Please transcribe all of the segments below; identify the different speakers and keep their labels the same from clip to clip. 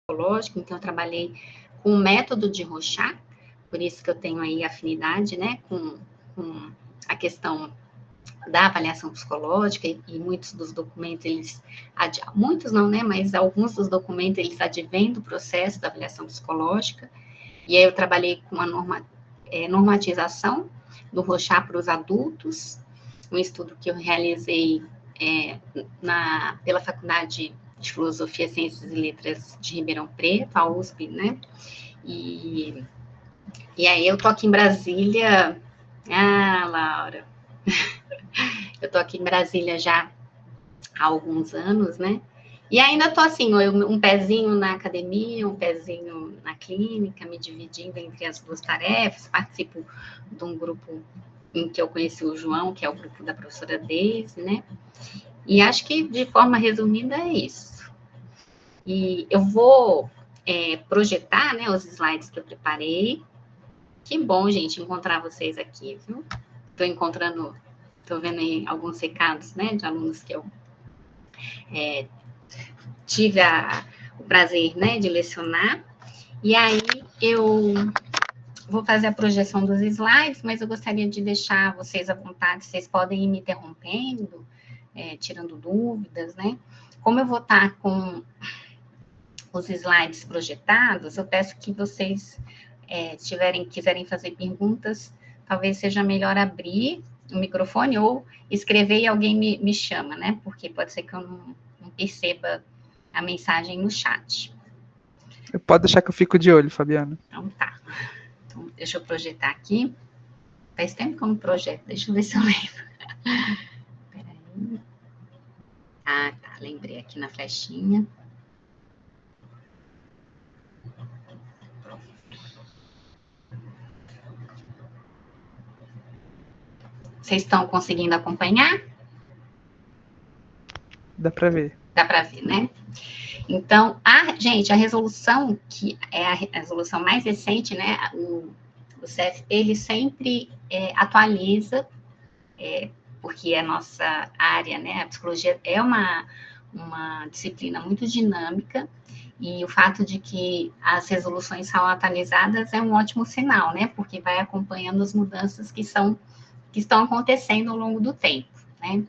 Speaker 1: psicológica, então eu trabalhei com o método de Rorschach, por isso que eu tenho aí afinidade, né, com a questão da avaliação psicológica, e muitos dos documentos, muitos não, né, mas alguns dos documentos, eles advêm do processo da avaliação psicológica, e aí eu trabalhei com a normatização do Rorschach para os adultos, um estudo que eu realizei pela Faculdade de Filosofia, Ciências e Letras de Ribeirão Preto, a USP, né, e aí eu tô aqui em Brasília, Laura, eu tô aqui em Brasília já há alguns anos, né? E ainda tô assim, um pezinho na academia, um pezinho na clínica, me dividindo entre as duas tarefas. Participo de um grupo em que eu conheci o João, que é o grupo da professora Deise, né? E acho que, de forma resumida, é isso. E eu vou projetar, né, os slides que eu preparei. Que bom, gente, encontrar vocês aqui, viu? Tô vendo aí alguns recados, né, de alunos que eu tive o prazer, né, de lecionar. E aí eu vou fazer a projeção dos slides, mas eu gostaria de deixar vocês à vontade, vocês podem ir me interrompendo, tirando dúvidas, né? Como eu vou estar com os slides projetados, eu peço que vocês, quiserem fazer perguntas, talvez seja melhor abrir o microfone ou escrever e alguém me chama, né? Porque pode ser que eu não perceba a mensagem no chat.
Speaker 2: Pode deixar que eu fico de olho, Fabiana.
Speaker 1: Então tá. Então, deixa eu projetar aqui. Faz tempo que eu não projeto, deixa eu ver se eu lembro. Peraí. Ah, tá, lembrei aqui na flechinha. Vocês estão conseguindo acompanhar?
Speaker 2: Dá para ver.
Speaker 1: Dá para ver, né? Então, gente, a resolução, que é a resolução mais recente, né? O CFP, ele sempre atualiza, porque a nossa área, né? A psicologia é uma disciplina muito dinâmica, e o fato de que as resoluções são atualizadas é um ótimo sinal, né? Porque vai acompanhando as mudanças que estão acontecendo ao longo do tempo, né?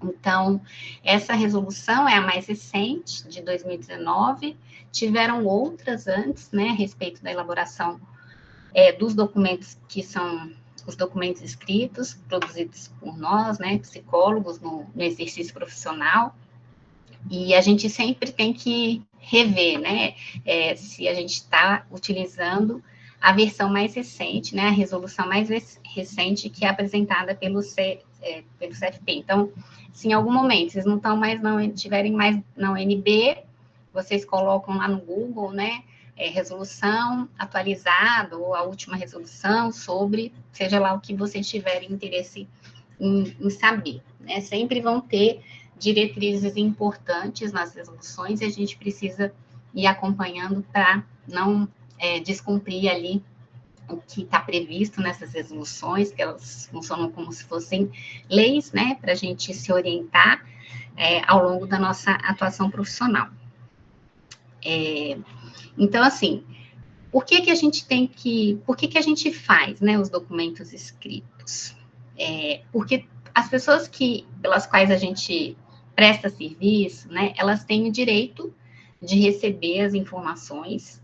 Speaker 1: Então, essa resolução é a mais recente, de 2019, tiveram outras antes, né, a respeito da elaboração dos documentos que são os documentos escritos, produzidos por nós, né, psicólogos, no exercício profissional, e a gente sempre tem que rever, né, se a gente está utilizando a versão mais recente, né, a resolução mais recente que é apresentada pelo CFP. Então, se em algum momento vocês não estiverem mais na UNB, vocês colocam lá no Google, né, resolução atualizada, ou a última resolução sobre, seja lá o que vocês tiverem interesse em saber, né, sempre vão ter diretrizes importantes nas resoluções, e a gente precisa ir acompanhando para não descumprir ali o que está previsto nessas resoluções, que elas funcionam como se fossem leis, né, para a gente se orientar ao longo da nossa atuação profissional. Então, assim, por que a gente faz, né, os documentos escritos? Porque as pessoas pelas quais a gente presta serviço, né, elas têm o direito de receber as informações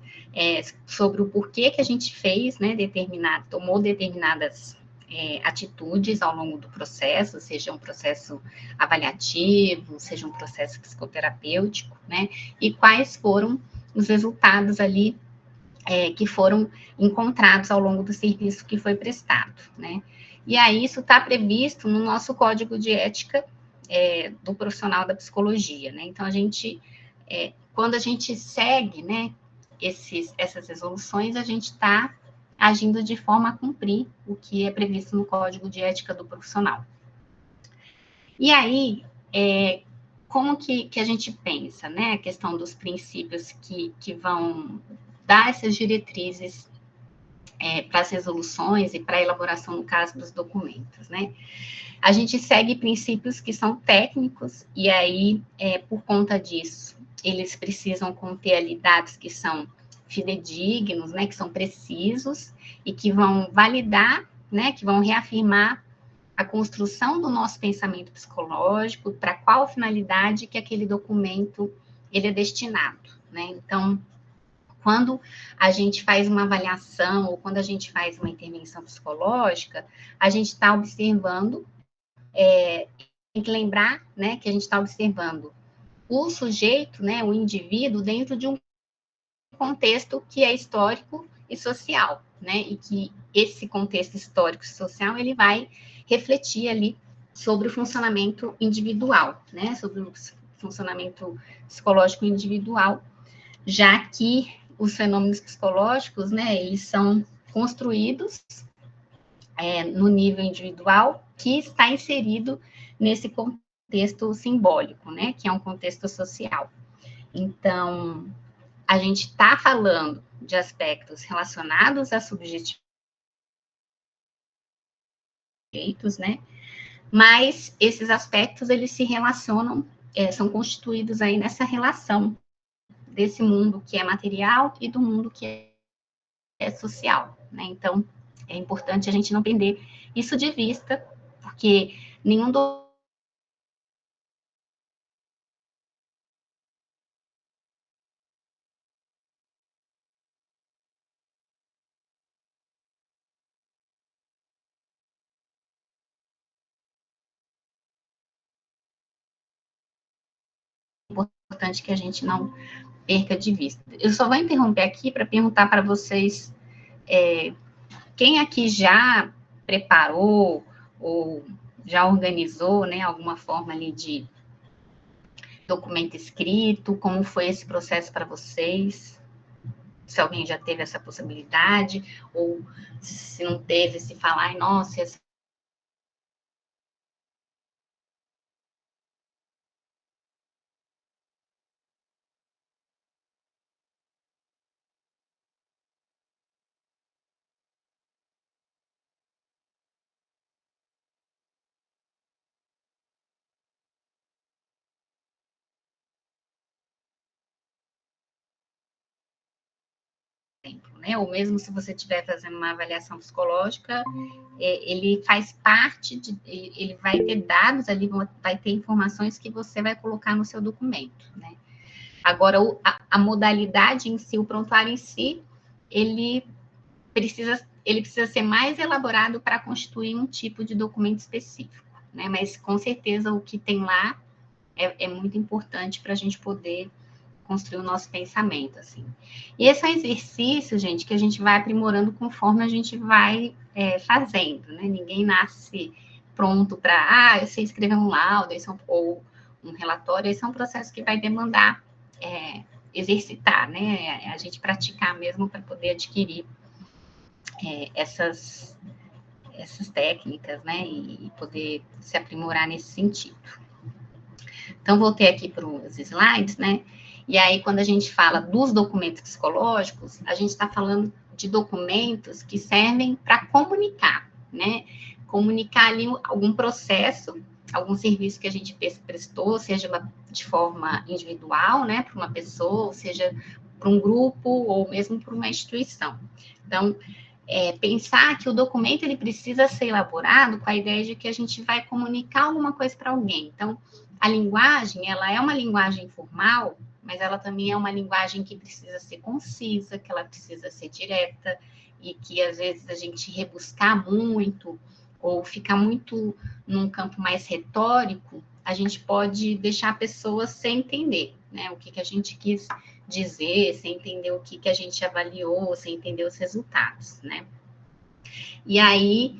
Speaker 1: sobre o porquê que a gente fez, né, tomou determinadas atitudes ao longo do processo, seja um processo avaliativo, seja um processo psicoterapêutico, né, e quais foram os resultados ali que foram encontrados ao longo do serviço que foi prestado, né. E aí isso está previsto no nosso Código de Ética do profissional da psicologia, né. Então, quando a gente segue, né, essas resoluções, a gente está agindo de forma a cumprir o que é previsto no Código de Ética do profissional. E aí, como que a gente pensa, né, a questão dos princípios que vão dar essas diretrizes para as resoluções e para a elaboração, no caso, dos documentos, né? A gente segue princípios que são técnicos, e aí, por conta disso, eles precisam conter ali dados que são fidedignos, né, que são precisos e que vão validar, né, que vão reafirmar a construção do nosso pensamento psicológico, para qual finalidade que aquele documento ele é destinado, né? Então, quando a gente faz uma avaliação ou quando a gente faz uma intervenção psicológica, a gente está observando, tem que lembrar, né, que a gente está observando o sujeito, né, o indivíduo, dentro de um contexto que é histórico e social, né, e que esse contexto histórico e social, ele vai refletir ali sobre o funcionamento individual, né, sobre o funcionamento psicológico individual, já que os fenômenos psicológicos, né, eles são construídos no nível individual, que está inserido nesse contexto simbólico, né, que é um contexto social. Então, a gente está falando de aspectos relacionados à subjetividade, né, mas esses aspectos, eles se relacionam, são constituídos aí nessa relação desse mundo que é material e do mundo que é social, né? Então, é importante a gente não perder isso de vista, porque nenhum importante que a gente não perca de vista. Eu só vou interromper aqui para perguntar para vocês, quem aqui já preparou ou já organizou, né, alguma forma ali de documento escrito, como foi esse processo para vocês? Se alguém já teve essa possibilidade, ou se não teve, se falar, nossa, essa exemplo, né? Ou mesmo se você estiver fazendo uma avaliação psicológica, ele faz parte ele vai ter dados ali, vai ter informações que você vai colocar no seu documento, né? Agora, a modalidade em si, o prontuário em si, ele precisa ser mais elaborado para constituir um tipo de documento específico, né? Mas, com certeza, o que tem lá é muito importante para a gente poder construir o nosso pensamento, assim. E esse é um exercício, gente, que a gente vai aprimorando conforme a gente vai fazendo, né? Ninguém nasce pronto para, eu sei escrever um laudo, ou um relatório, esse é um processo que vai demandar exercitar, né? A gente praticar mesmo para poder adquirir essas técnicas, né? E poder se aprimorar nesse sentido. Então, voltei aqui para os slides, né? E aí, quando a gente fala dos documentos psicológicos, a gente está falando de documentos que servem para comunicar, né? Comunicar ali algum processo, algum serviço que a gente prestou, seja de forma individual, né, para uma pessoa, ou seja para um grupo, ou mesmo para uma instituição. Então, pensar que o documento ele precisa ser elaborado com a ideia de que a gente vai comunicar alguma coisa para alguém. Então, a linguagem, ela é uma linguagem formal, mas ela também é uma linguagem que precisa ser concisa, que ela precisa ser direta, e que às vezes a gente rebuscar muito, ou ficar muito num campo mais retórico, a gente pode deixar a pessoa sem entender, né, o que a gente quis dizer, sem entender o que a gente avaliou, sem entender os resultados, né. E aí,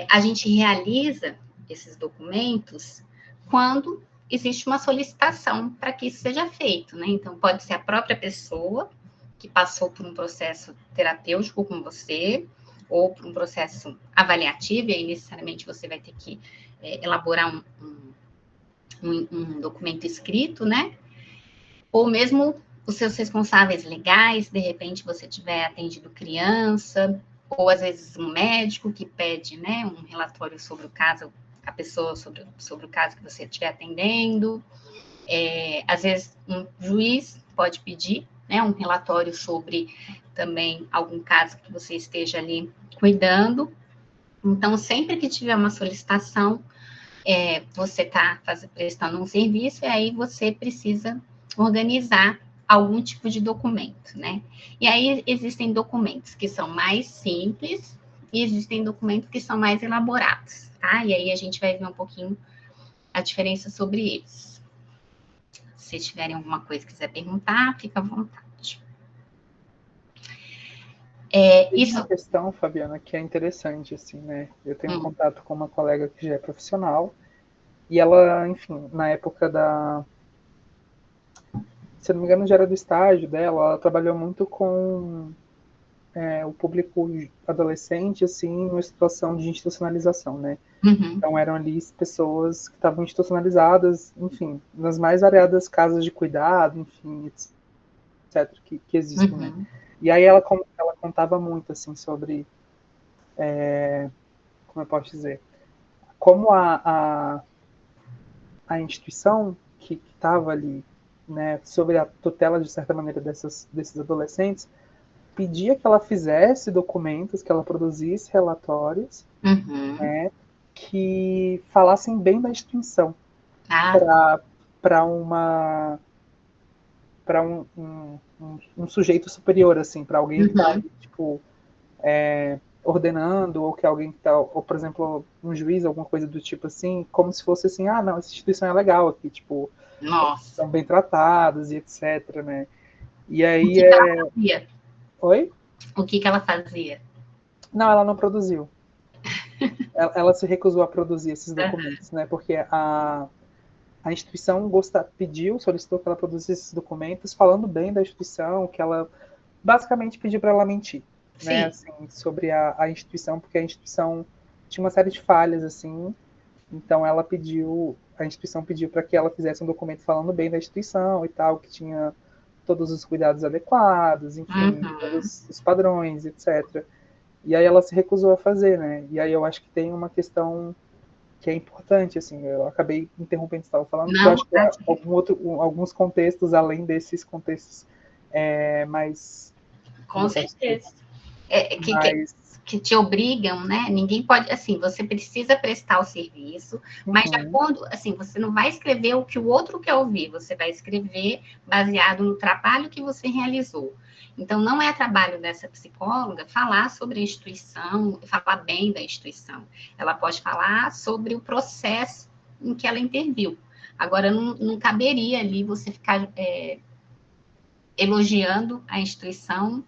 Speaker 1: a gente realiza esses documentos quando existe uma solicitação para que isso seja feito, né? Então, pode ser a própria pessoa que passou por um processo terapêutico com você, ou por um processo avaliativo, e aí necessariamente você vai ter que elaborar um documento escrito, né? Ou mesmo os seus responsáveis legais, de repente você tiver atendido criança, ou às vezes um médico que pede, né, um relatório sobre o caso, a pessoa sobre o caso que você estiver atendendo, Às vezes, um juiz pode pedir, né, um relatório sobre também algum caso que você esteja ali cuidando. Então, sempre que tiver uma solicitação, você está prestando um serviço, e aí você precisa organizar algum tipo de documento, né? E aí existem documentos que são mais simples e existem documentos que são mais elaborados, tá? E aí a gente vai ver um pouquinho a diferença sobre eles. Se tiverem alguma coisa que quiser perguntar, fica à vontade.
Speaker 2: Tem uma questão, Fabiana, que é interessante, assim, né? Eu tenho um contato com uma colega que já é profissional, e ela, enfim, na época se eu não me engano, já era do estágio dela, ela trabalhou muito com o público adolescente, assim, numa situação de institucionalização, né?
Speaker 1: Uhum.
Speaker 2: Então eram ali pessoas que estavam institucionalizadas, enfim, nas mais variadas casas de cuidado, enfim, etc., que existem, né? E aí ela contava muito, assim, sobre, como eu posso dizer, como a instituição que estava ali, né, sobre a tutela, de certa maneira, desses adolescentes, pedia que ela fizesse documentos, que ela produzisse relatórios, né, que falassem bem da instituição para um sujeito superior, assim, para alguém que está, tipo, ordenando, ou que alguém que está, ou por exemplo, um juiz, alguma coisa do tipo assim, como se fosse assim, ah, não, essa instituição é legal aqui, tipo, são bem tratados e etc, né? E aí
Speaker 1: o que ela fazia?
Speaker 2: Oi?
Speaker 1: O que ela fazia?
Speaker 2: Não, ela não produziu. Ela se recusou a produzir esses documentos, né? Porque a instituição solicitou que ela produzisse esses documentos falando bem da instituição, que ela basicamente pediu para ela mentir, né? Assim, sobre a instituição, porque a instituição tinha uma série de falhas, assim. Então a instituição pediu para que ela fizesse um documento falando bem da instituição e tal, que tinha todos os cuidados adequados, enfim, todos os padrões, etc. E aí ela se recusou a fazer, né? E aí eu acho que tem uma questão que é importante, assim, eu acabei interrompendo o que você estava falando, porque eu acho que há alguns contextos, além desses contextos mais...
Speaker 1: Com certeza. Que te obrigam, né? Ninguém pode, assim, você precisa prestar o serviço, mas de acordo, assim, você não vai escrever o que o outro quer ouvir, você vai escrever baseado no trabalho que você realizou. Então, não é trabalho dessa psicóloga falar sobre a instituição, falar bem da instituição. Ela pode falar sobre o processo em que ela interviu. Agora, não caberia ali você ficar elogiando a instituição,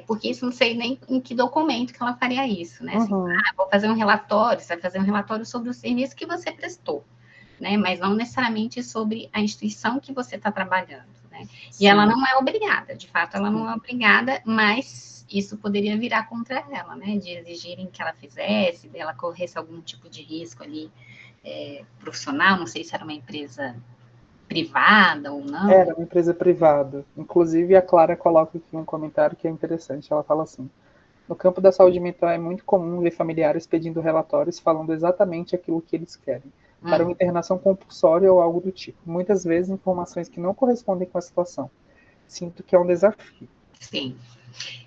Speaker 1: porque isso não sei nem em que documento que ela faria isso, né? Assim, vou fazer um relatório, você vai fazer um relatório sobre o serviço que você prestou, né? Mas não necessariamente sobre a instituição que você está trabalhando, né? E ela não é obrigada, de fato, ela não é obrigada, mas isso poderia virar contra ela, né? De exigirem que ela fizesse, dela corresse algum tipo de risco ali profissional, não sei se era uma empresa privada ou não.
Speaker 2: Era uma empresa privada. Inclusive, a Clara coloca aqui um comentário que é interessante. Ela fala assim: no campo da saúde mental é muito comum ver familiares pedindo relatórios falando exatamente aquilo que eles querem, para uma internação compulsória ou algo do tipo. Muitas vezes, informações que não correspondem com a situação. Sinto que é um desafio.
Speaker 1: Sim,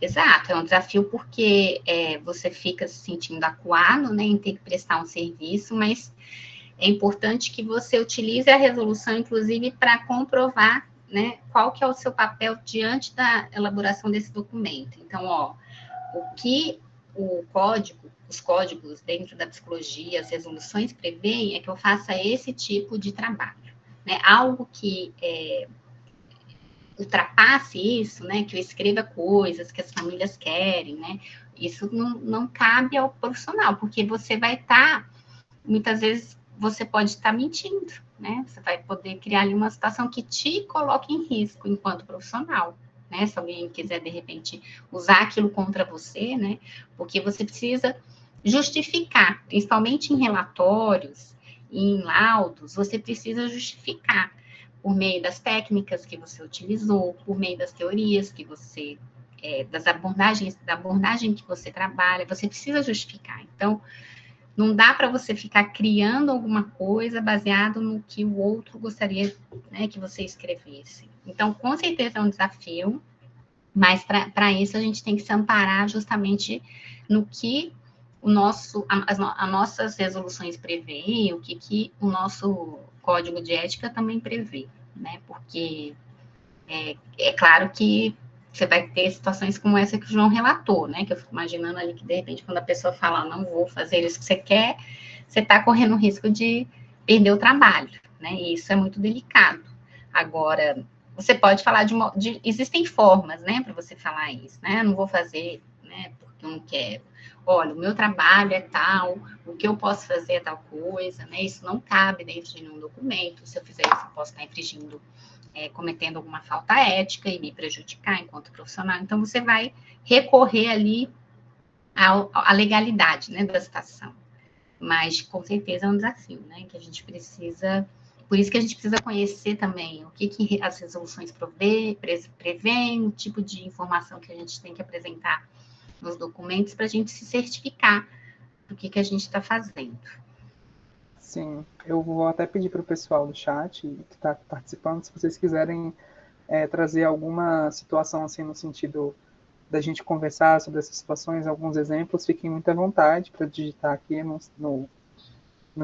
Speaker 1: exato. É um desafio porque você fica se sentindo acuado, né, em ter que prestar um serviço, mas é importante que você utilize a resolução, inclusive, para comprovar, né, qual que é o seu papel diante da elaboração desse documento. Então, o que os códigos dentro da psicologia, as resoluções prevêem é que eu faça esse tipo de trabalho, né? Algo que ultrapasse isso, né? Que eu escreva coisas que as famílias querem, né? Isso não cabe ao profissional, porque você vai estar, muitas vezes, você pode estar mentindo, né? Você vai poder criar ali uma situação que te coloque em risco enquanto profissional, né? Se alguém quiser, de repente, usar aquilo contra você, né? Porque você precisa justificar, principalmente em relatórios e em laudos, você precisa justificar por meio das técnicas que você utilizou, por meio das teorias que você, da abordagem que você trabalha, você precisa justificar. Então, não dá para você ficar criando alguma coisa baseado no que o outro gostaria, né, que você escrevesse. Então, com certeza é um desafio, mas para isso a gente tem que se amparar justamente no que as nossas resoluções prevêem, o que o nosso código de ética também prevê, né? Porque é claro que você vai ter situações como essa que o João relatou, né? Que eu fico imaginando ali que, de repente, quando a pessoa fala, não vou fazer isso que você quer, você está correndo o risco de perder o trabalho, né? E isso é muito delicado. Agora, você pode falar existem formas, né, para você falar isso, né? Não vou fazer, né, porque eu não quero. Olha, o meu trabalho é tal, o que eu posso fazer é tal coisa, né? Isso não cabe dentro de nenhum documento. Se eu fizer isso, eu posso estar infringindo, cometendo alguma falta ética e me prejudicar enquanto profissional. Então, você vai recorrer ali à legalidade, né, da situação. Mas, com certeza, é um desafio, né, que a gente precisa... Por isso que a gente precisa conhecer também o que as resoluções prevêem, o tipo de informação que a gente tem que apresentar nos documentos para a gente se certificar do que a gente está fazendo.
Speaker 2: Sim, eu vou até pedir para o pessoal do chat que está participando, se vocês quiserem trazer alguma situação assim no sentido da gente conversar sobre essas situações, alguns exemplos, fiquem muito à vontade para digitar aqui no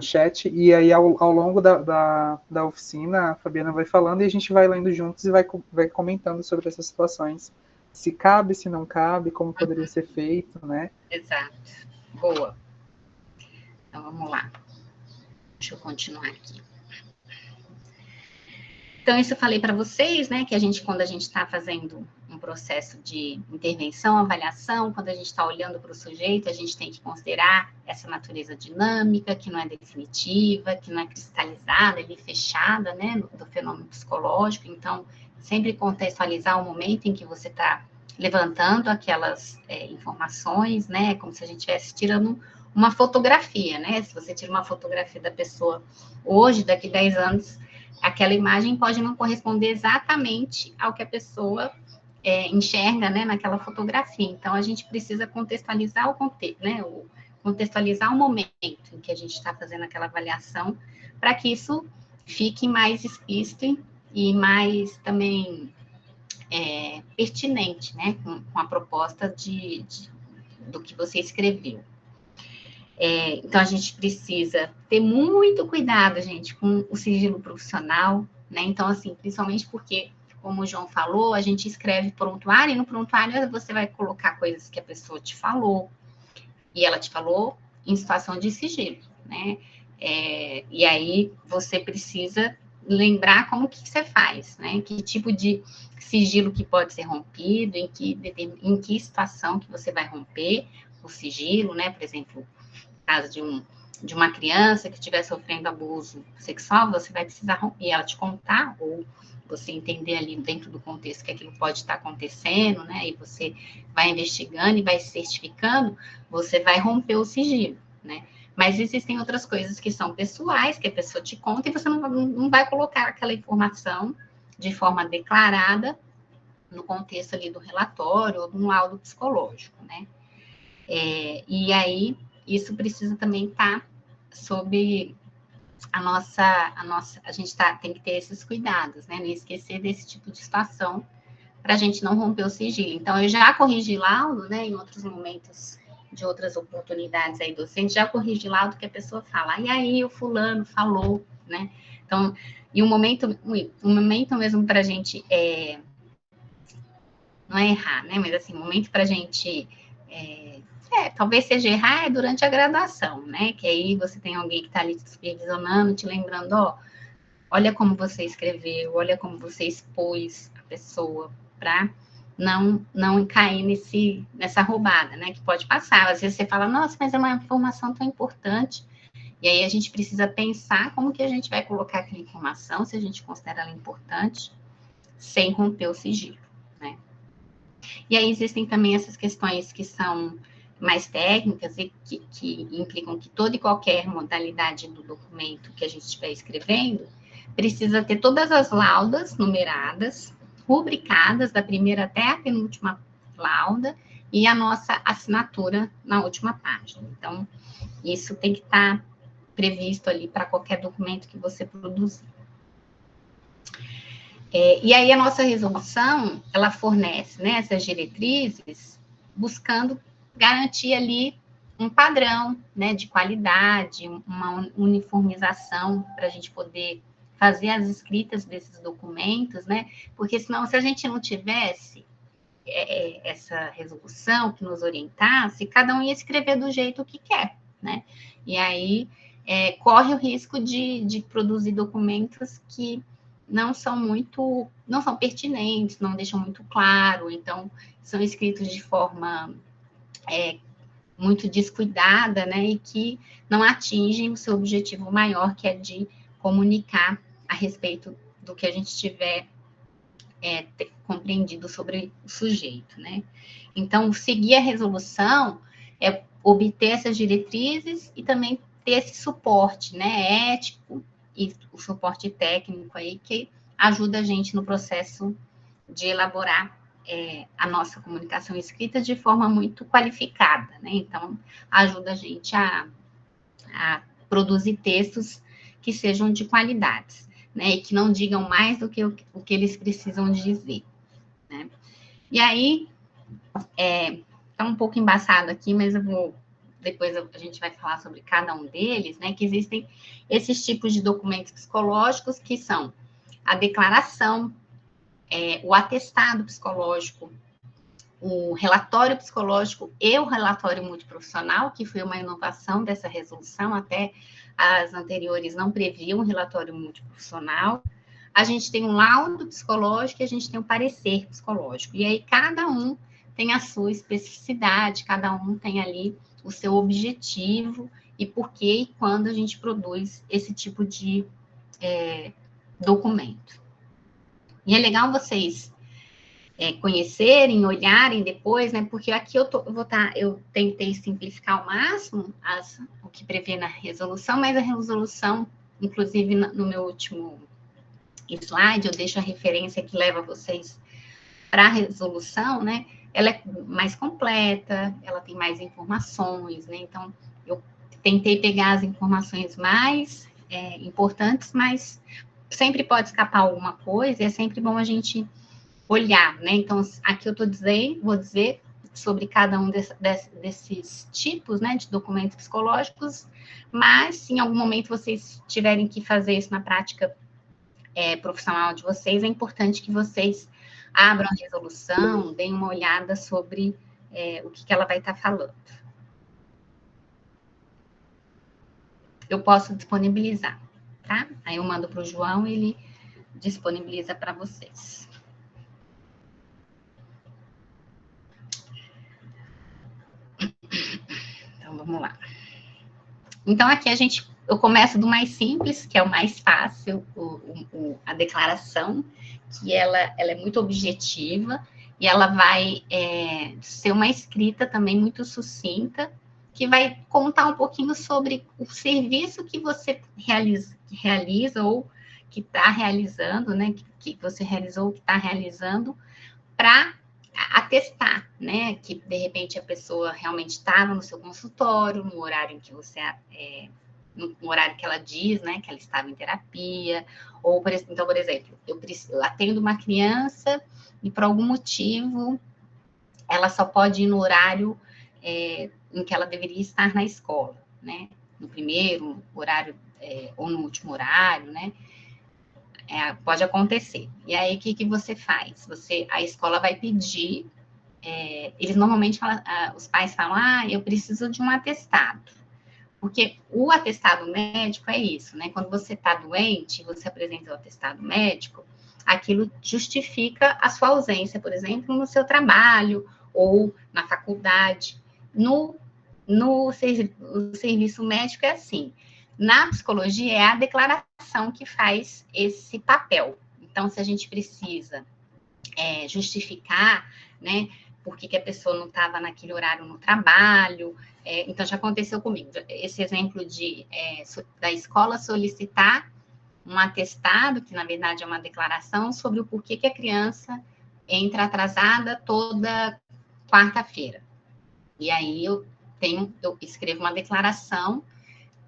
Speaker 2: chat, e aí ao longo da oficina a Fabiana vai falando e a gente vai lendo juntos e vai comentando sobre essas situações, se cabe, se não cabe, como poderia ser feito, né?
Speaker 1: Exato. Boa. Então, vamos lá. Deixa eu continuar aqui. Então, isso eu falei para vocês, né, que quando a gente está fazendo um processo de intervenção, avaliação, quando a gente está olhando para o sujeito, a gente tem que considerar essa natureza dinâmica, que não é definitiva, que não é cristalizada, ali fechada, né, do fenômeno psicológico. Então, sempre contextualizar o momento em que você está levantando aquelas informações, né, como se a gente estivesse tirando uma fotografia, né, se você tira uma fotografia da pessoa hoje, daqui 10 anos, aquela imagem pode não corresponder exatamente ao que a pessoa enxerga, né, naquela fotografia. Então, a gente precisa contextualizar o contexto, né, contextualizar o momento em que a gente está fazendo aquela avaliação, para que isso fique mais explícito e mais também pertinente, né, com a proposta do que você escreveu. Então, a gente precisa ter muito cuidado, gente, com o sigilo profissional, né? Então, assim, principalmente porque, como o João falou, a gente escreve prontuário, e no prontuário você vai colocar coisas que a pessoa te falou, e ela te falou em situação de sigilo, né? E aí, você precisa lembrar como que você faz, né? Que tipo de sigilo que pode ser rompido, em que situação que você vai romper o sigilo, né? Por exemplo, caso de uma criança que estiver sofrendo abuso sexual, você vai precisar romper, ela te contar, ou você entender ali dentro do contexto que aquilo pode estar acontecendo, né, e você vai investigando e vai se certificando, você vai romper o sigilo, né. Mas existem outras coisas que são pessoais, que a pessoa te conta, e você não vai colocar aquela informação de forma declarada no contexto ali do relatório ou de um laudo psicológico, né. E aí, isso precisa também estar sob a gente tem que ter esses cuidados, né? Não esquecer desse tipo de situação para a gente não romper o sigilo. Então, eu já corrigi laudo, né? Em outros momentos de outras oportunidades aí docentes, já corrigi laudo que a pessoa fala, e aí o fulano falou, né? Então, e um momento mesmo para a gente não é errar, né? Mas assim, um momento para a gente talvez seja errar durante a graduação, né? Que aí você tem alguém que está ali te supervisionando, te lembrando, olha como você escreveu, olha como você expôs a pessoa para não cair nessa roubada, né? Que pode passar. Às vezes você fala, nossa, mas é uma informação tão importante. E aí a gente precisa pensar como que a gente vai colocar aquela informação, se a gente considera ela importante, sem romper o sigilo, né? E aí existem também essas questões que são mais técnicas e que implicam que toda e qualquer modalidade do documento que a gente estiver escrevendo precisa ter todas as laudas numeradas, rubricadas, da primeira até a penúltima lauda, e a nossa assinatura na última página. Então, isso tem que estar previsto ali para qualquer documento que você produzir. E aí a nossa resolução, ela fornece, né, essas diretrizes, buscando garantir ali um padrão, né, de qualidade, uma uniformização para a gente poder fazer as escritas desses documentos, né, porque senão, se a gente não tivesse essa resolução que nos orientasse, cada um ia escrever do jeito que quer, né, e aí corre o risco de produzir documentos que não são pertinentes, não deixam muito claro, então são escritos de forma muito descuidada, né, e que não atingem o seu objetivo maior, que é de comunicar a respeito do que a gente tiver compreendido sobre o sujeito, né. Então, seguir a resolução é obter essas diretrizes e também ter esse suporte, né, ético e o suporte técnico aí que ajuda a gente no processo de elaborar a nossa comunicação escrita de forma muito qualificada, né? Então, ajuda a gente a produzir textos que sejam de qualidade, né? E que não digam mais do que o que eles precisam dizer, né? E aí, tá um pouco embaçado aqui, mas depois a gente vai falar sobre cada um deles, né? Que existem esses tipos de documentos psicológicos que são a declaração, o atestado psicológico, o relatório psicológico e o relatório multiprofissional, que foi uma inovação dessa resolução, até as anteriores não previam um relatório multiprofissional. A gente tem um laudo psicológico e a gente tem um parecer psicológico. E aí cada um tem a sua especificidade, cada um tem ali o seu objetivo e por que e quando a gente produz esse tipo de documento. E é legal vocês conhecerem, olharem depois, né? Porque aqui eu tentei simplificar ao máximo o que prevê na resolução, mas a resolução, inclusive no meu último slide, eu deixo a referência que leva vocês para a resolução, né? Ela é mais completa, ela tem mais informações, né? Então, eu tentei pegar as informações mais importantes, mas sempre pode escapar alguma coisa, e é sempre bom a gente olhar, né? Então, aqui eu vou dizer sobre cada um desses tipos, né, de documentos psicológicos, mas se em algum momento vocês tiverem que fazer isso na prática profissional de vocês, é importante que vocês abram a resolução, deem uma olhada sobre o que ela vai estar falando. Eu posso disponibilizar, tá? Aí eu mando para o João e ele disponibiliza para vocês. Então, vamos lá. Então, aqui eu começo do mais simples, que é o mais fácil, a declaração, que ela é muito objetiva, e ela vai ser uma escrita também muito sucinta, que vai contar um pouquinho sobre o serviço que você realiza ou que está realizando, né, que você realizou ou que está realizando, para atestar, né, que de repente a pessoa realmente estava no seu consultório, no horário em que você no horário que ela diz, né, que ela estava em terapia, ou então, por exemplo, eu atendo uma criança e por algum motivo ela só pode ir no horário em que ela deveria estar na escola, né, no primeiro horário ou no último horário, né. Pode acontecer. E aí, o que você faz? A escola vai pedir, eles normalmente falam, os pais falam, eu preciso de um atestado. Porque o atestado médico é isso, né? Quando você está doente, você apresenta o atestado médico, aquilo justifica a sua ausência, por exemplo, no seu trabalho ou na faculdade. No serviço médico é assim. Na psicologia, é a declaração que faz esse papel. Então, se a gente precisa justificar, né, por que a pessoa não estava naquele horário no trabalho, então já aconteceu comigo. Esse exemplo da escola solicitar um atestado, que na verdade é uma declaração, sobre o porquê que a criança entra atrasada toda quarta-feira. E aí eu escrevo uma declaração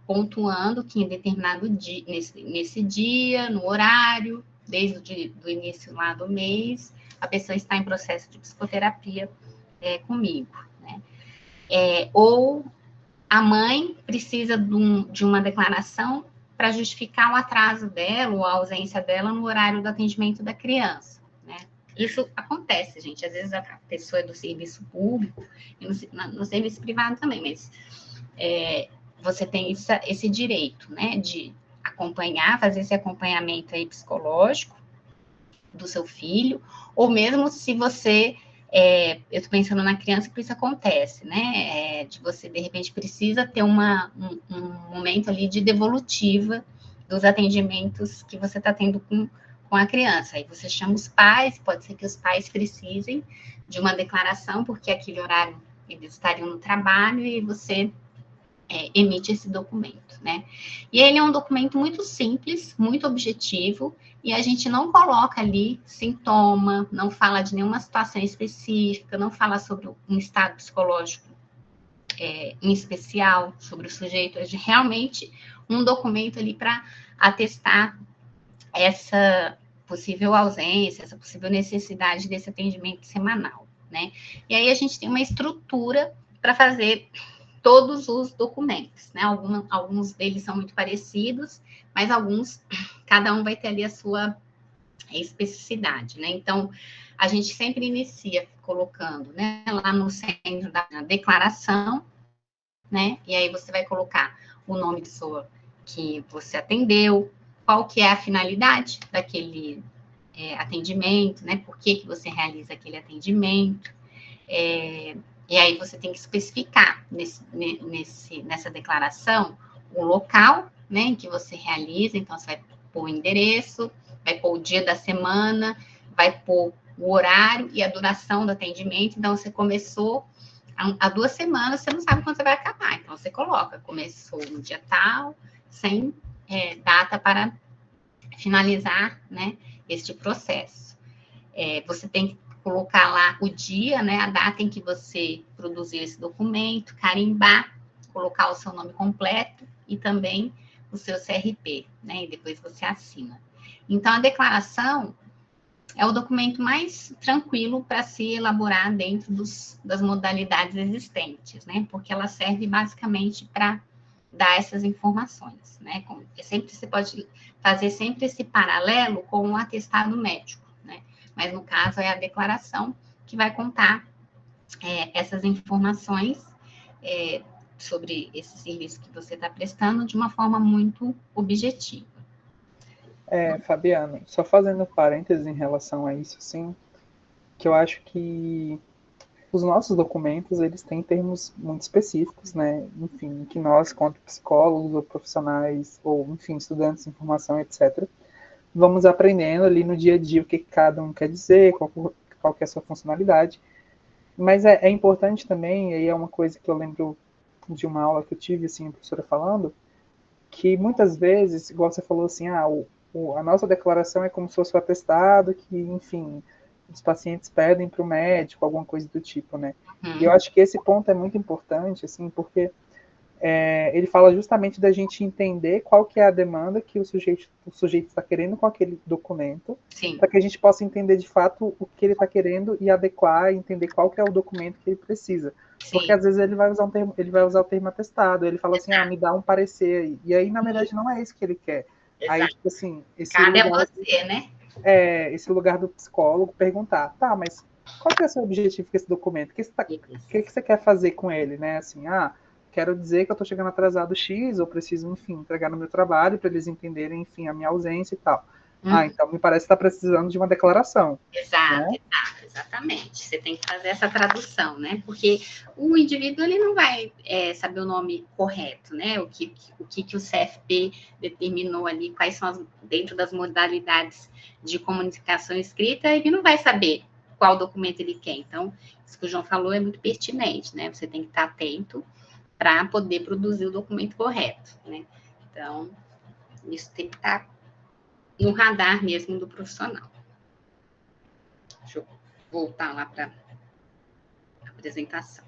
Speaker 1: pontuando que em determinado dia, nesse dia, no horário, desde o início lá do mês, a pessoa está em processo de psicoterapia comigo, né? Ou a mãe precisa de uma declaração para justificar o atraso dela ou a ausência dela no horário do atendimento da criança, né? Isso acontece, gente. Às vezes a pessoa é do serviço público e no serviço privado também, mas você tem esse direito, né, de acompanhar, fazer esse acompanhamento aí psicológico do seu filho, ou mesmo se você, eu estou pensando na criança que isso acontece, né, de você, de repente, precisa ter um momento ali de devolutiva dos atendimentos que você está tendo com a criança. Aí você chama os pais, pode ser que os pais precisem de uma declaração, porque aquele horário eles estariam no trabalho e você emite esse documento, né? E ele é um documento muito simples, muito objetivo, e a gente não coloca ali sintoma, não fala de nenhuma situação específica, não fala sobre um estado psicológico em especial, sobre o sujeito, é realmente um documento ali para atestar essa possível ausência, essa possível necessidade desse atendimento semanal, né? E aí a gente tem uma estrutura para fazer todos os documentos, né? Alguns deles são muito parecidos, mas alguns, cada um vai ter ali a sua especificidade, né? Então, a gente sempre inicia colocando, né, lá no centro da declaração, né? E aí você vai colocar o nome da pessoa que você atendeu, qual que é a finalidade daquele atendimento, né? Por que você realiza aquele atendimento, e aí você tem que especificar nessa declaração o local, né, em que você realiza. Então, você vai pôr o endereço, vai pôr o dia da semana, vai pôr o horário e a duração do atendimento. Então, você começou há 2 semanas, você não sabe quando você vai acabar. Então, você coloca, começou no dia tal, sem data para finalizar, né, este processo. Você tem que colocar lá o dia, né, a data em que você produziu esse documento, carimbar, colocar o seu nome completo e também o seu CRP, né, e depois você assina. Então, a declaração é o documento mais tranquilo para se elaborar dentro das modalidades existentes, né, porque ela serve basicamente para dar essas informações, né, você pode fazer sempre esse paralelo com o atestado médico, né, mas no caso é a declaração que vai contar essas informações sobre esse serviço que você está prestando de uma forma muito objetiva.
Speaker 2: Fabiana, só fazendo parênteses em relação a isso, assim, que eu acho que os nossos documentos, eles têm termos muito específicos, né, enfim, que nós, quanto psicólogos ou profissionais, ou, enfim, estudantes de informação, etc., vamos aprendendo ali no dia a dia o que cada um quer dizer, qual que é a sua funcionalidade. Mas é importante também, e aí é uma coisa que eu lembro de uma aula que eu tive, assim, a professora falando, que muitas vezes, igual você falou assim, a nossa declaração é como se fosse o atestado que, enfim, os pacientes pedem para o médico, alguma coisa do tipo, né? E eu acho que esse ponto é muito importante, assim, porque ele fala justamente da gente entender qual que é a demanda que o sujeito está querendo com aquele documento, para que a gente possa entender de fato o que ele está querendo e adequar, entender qual que é o documento que ele precisa. Sim. Porque às vezes ele vai usar o termo atestado, ele fala assim, me dá um parecer aí. E aí, na verdade, não é isso que ele quer. Exato. Aí, tipo assim,
Speaker 1: cabe a você, né?
Speaker 2: Esse lugar do psicólogo perguntar, tá, mas qual que é o seu objetivo com esse documento? O que você quer fazer com ele, né? Assim, quero dizer que eu estou chegando atrasado X, ou preciso, enfim, entregar no meu trabalho para eles entenderem, enfim, a minha ausência e tal. Então me parece que está precisando de uma declaração.
Speaker 1: Exato, né? Exatamente. Você tem que fazer essa tradução, né? Porque o indivíduo ele não vai saber o nome correto, né? O que o CFP determinou ali, quais são dentro das modalidades de comunicação escrita, ele não vai saber qual documento ele quer. Então, isso que o João falou é muito pertinente, né? Você tem que estar atento para poder produzir o documento correto, né? Então, isso tem que estar no radar mesmo do profissional. Deixa eu voltar lá para a apresentação.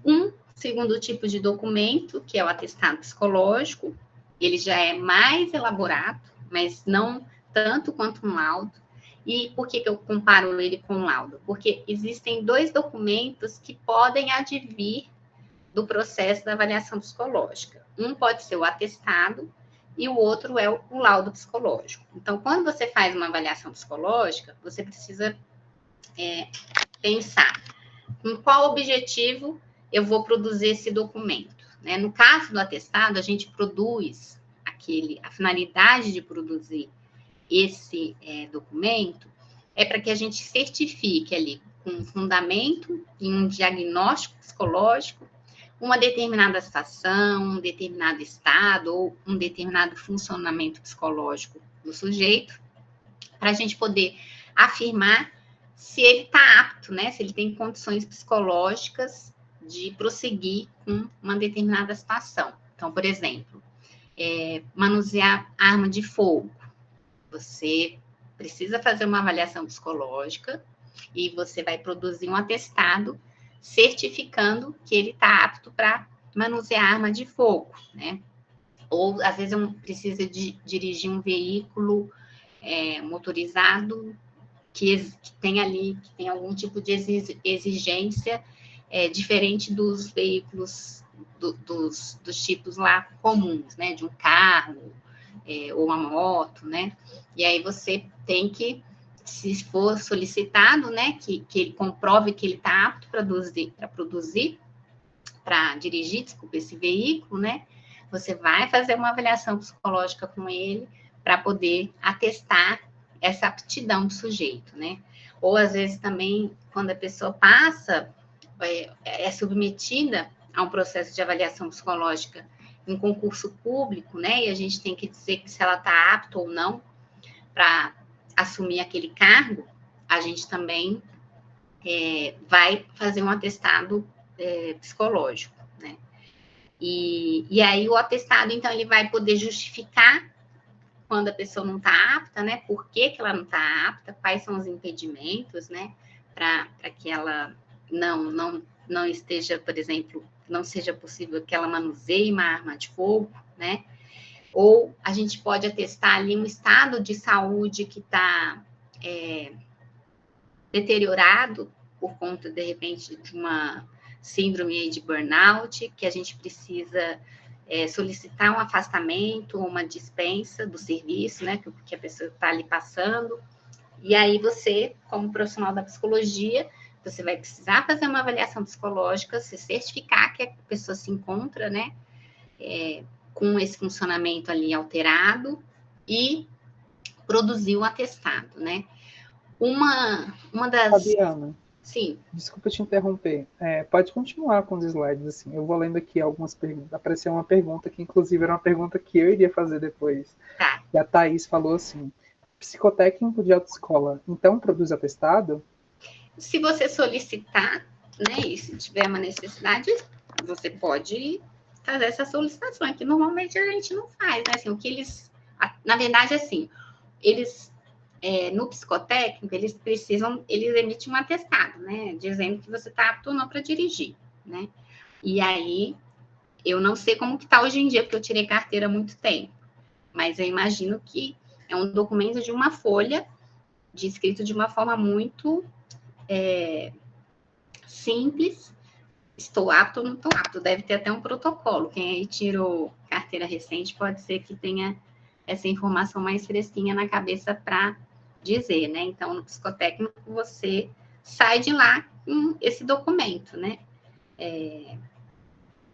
Speaker 1: Um segundo tipo de documento, que é o atestado psicológico, ele já é mais elaborado, mas não tanto quanto um laudo. E por que eu comparo ele com um laudo? Porque existem 2 documentos que podem advir do processo da avaliação psicológica. Um pode ser o atestado e o outro é o laudo psicológico. Então, quando você faz uma avaliação psicológica, você precisa pensar com qual objetivo eu vou produzir esse documento. Né? No caso do atestado, a gente produz a finalidade de produzir esse documento é para que a gente certifique ali com um fundamento em um diagnóstico psicológico uma determinada situação, um determinado estado ou um determinado funcionamento psicológico do sujeito, para a gente poder afirmar se ele está apto, né? Se ele tem condições psicológicas de prosseguir com uma determinada situação. Então, por exemplo, manusear arma de fogo. Você precisa fazer uma avaliação psicológica e você vai produzir um atestado certificando que ele está apto para manusear arma de fogo, né? Ou, às vezes, precisa dirigir um veículo motorizado que tem algum tipo de exigência diferente dos veículos dos tipos lá comuns, né? De um carro ou uma moto, né? E aí você tem que, se for solicitado, né, que ele comprove que ele está apto para dirigir, esse veículo, né? Você vai fazer uma avaliação psicológica com ele para poder atestar essa aptidão do sujeito, né? Ou, às vezes, também, quando a pessoa é submetida a um processo de avaliação psicológica em concurso público, né? E a gente tem que dizer se ela está apta ou não para assumir aquele cargo, a gente também vai fazer um atestado psicológico, né? E aí o atestado, então, ele vai poder justificar quando a pessoa não está apta, né? Por que ela não está apta, quais são os impedimentos, né? Para que ela não esteja, por exemplo, não seja possível que ela manuseie uma arma de fogo, né? Ou a gente pode atestar ali um estado de saúde que está deteriorado por conta, de repente, de uma síndrome de burnout, que a gente precisa solicitar um afastamento, uma dispensa do serviço, né, que a pessoa está ali passando. E aí você, como profissional da psicologia, você vai precisar fazer uma avaliação psicológica, se certificar que a pessoa se encontra, né, com esse funcionamento ali alterado e produzir o atestado, né? Uma das...
Speaker 2: Fabiana,
Speaker 1: Sim.
Speaker 2: Desculpa te interromper. Pode continuar com os slides, assim. Eu vou lendo aqui algumas perguntas. Apareceu uma pergunta que, inclusive, era uma pergunta que eu iria fazer depois.
Speaker 1: Tá.
Speaker 2: E a Thaís falou assim, psicotécnico de autoescola, então produz atestado?
Speaker 1: Se você solicitar, né, e se tiver uma necessidade, você pode fazer essa solicitação, que normalmente a gente não faz, né? Assim, o que eles... Na verdade, assim, eles... no psicotécnico, eles emitem um atestado, né? Dizendo que você está apto ou não para dirigir, né? E aí, eu não sei como que está hoje em dia, porque eu tirei carteira há muito tempo, mas eu imagino que é um documento de uma folha, escrito de uma forma muito simples. Estou apto ou não estou apto. Deve ter até um protocolo. Quem aí tirou carteira recente pode ser que tenha essa informação mais fresquinha na cabeça para dizer, né? Então, no psicotécnico, você sai de lá com esse documento, né?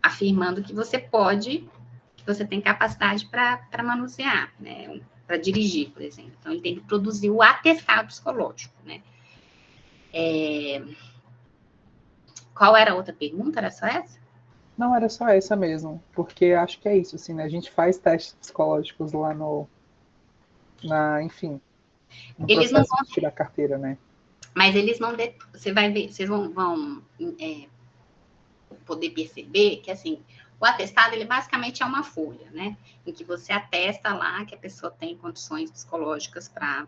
Speaker 1: Afirmando que você pode, que você tem capacidade para manusear, né? Para dirigir, por exemplo. Então, ele tem que produzir o atestado psicológico, né? Qual era a outra pergunta? Era só essa?
Speaker 2: Não, era só essa mesmo. Porque acho que é isso, assim, né? A gente faz testes psicológicos lá enfim, no
Speaker 1: Eles não
Speaker 2: processo
Speaker 1: vão
Speaker 2: de tirar carteira, né?
Speaker 1: Mas eles não... Você vai ver, vocês vão poder perceber que, assim, o atestado, ele basicamente é uma folha, né? Em que você atesta lá que a pessoa tem condições psicológicas para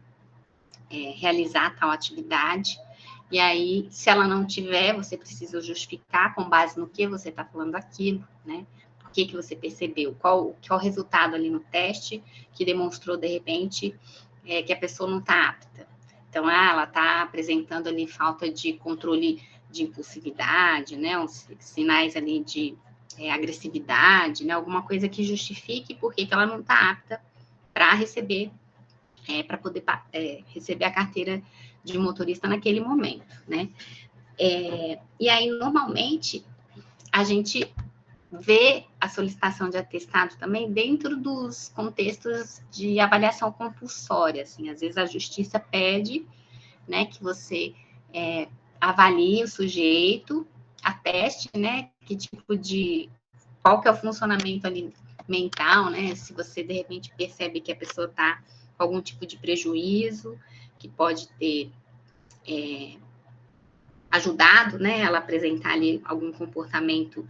Speaker 1: realizar tal atividade. E aí, se ela não tiver, você precisa justificar com base no que você está falando aquilo, né? O que você percebeu, qual o resultado ali no teste que demonstrou, de repente, que a pessoa não está apta. Então, ela está apresentando ali falta de controle de impulsividade, né? Uns sinais ali de agressividade, né? Alguma coisa que justifique por que ela não está apta para receber, para poder receber a carteira de motorista naquele momento, né? E aí, normalmente, a gente vê a solicitação de atestado também dentro dos contextos de avaliação compulsória, assim, às vezes a justiça pede, né, que você avalie o sujeito, ateste, né, qual que é o funcionamento ali mental, né, se você de repente percebe que a pessoa está com algum tipo de prejuízo, que pode ter ajudado, né, ela a apresentar ali algum comportamento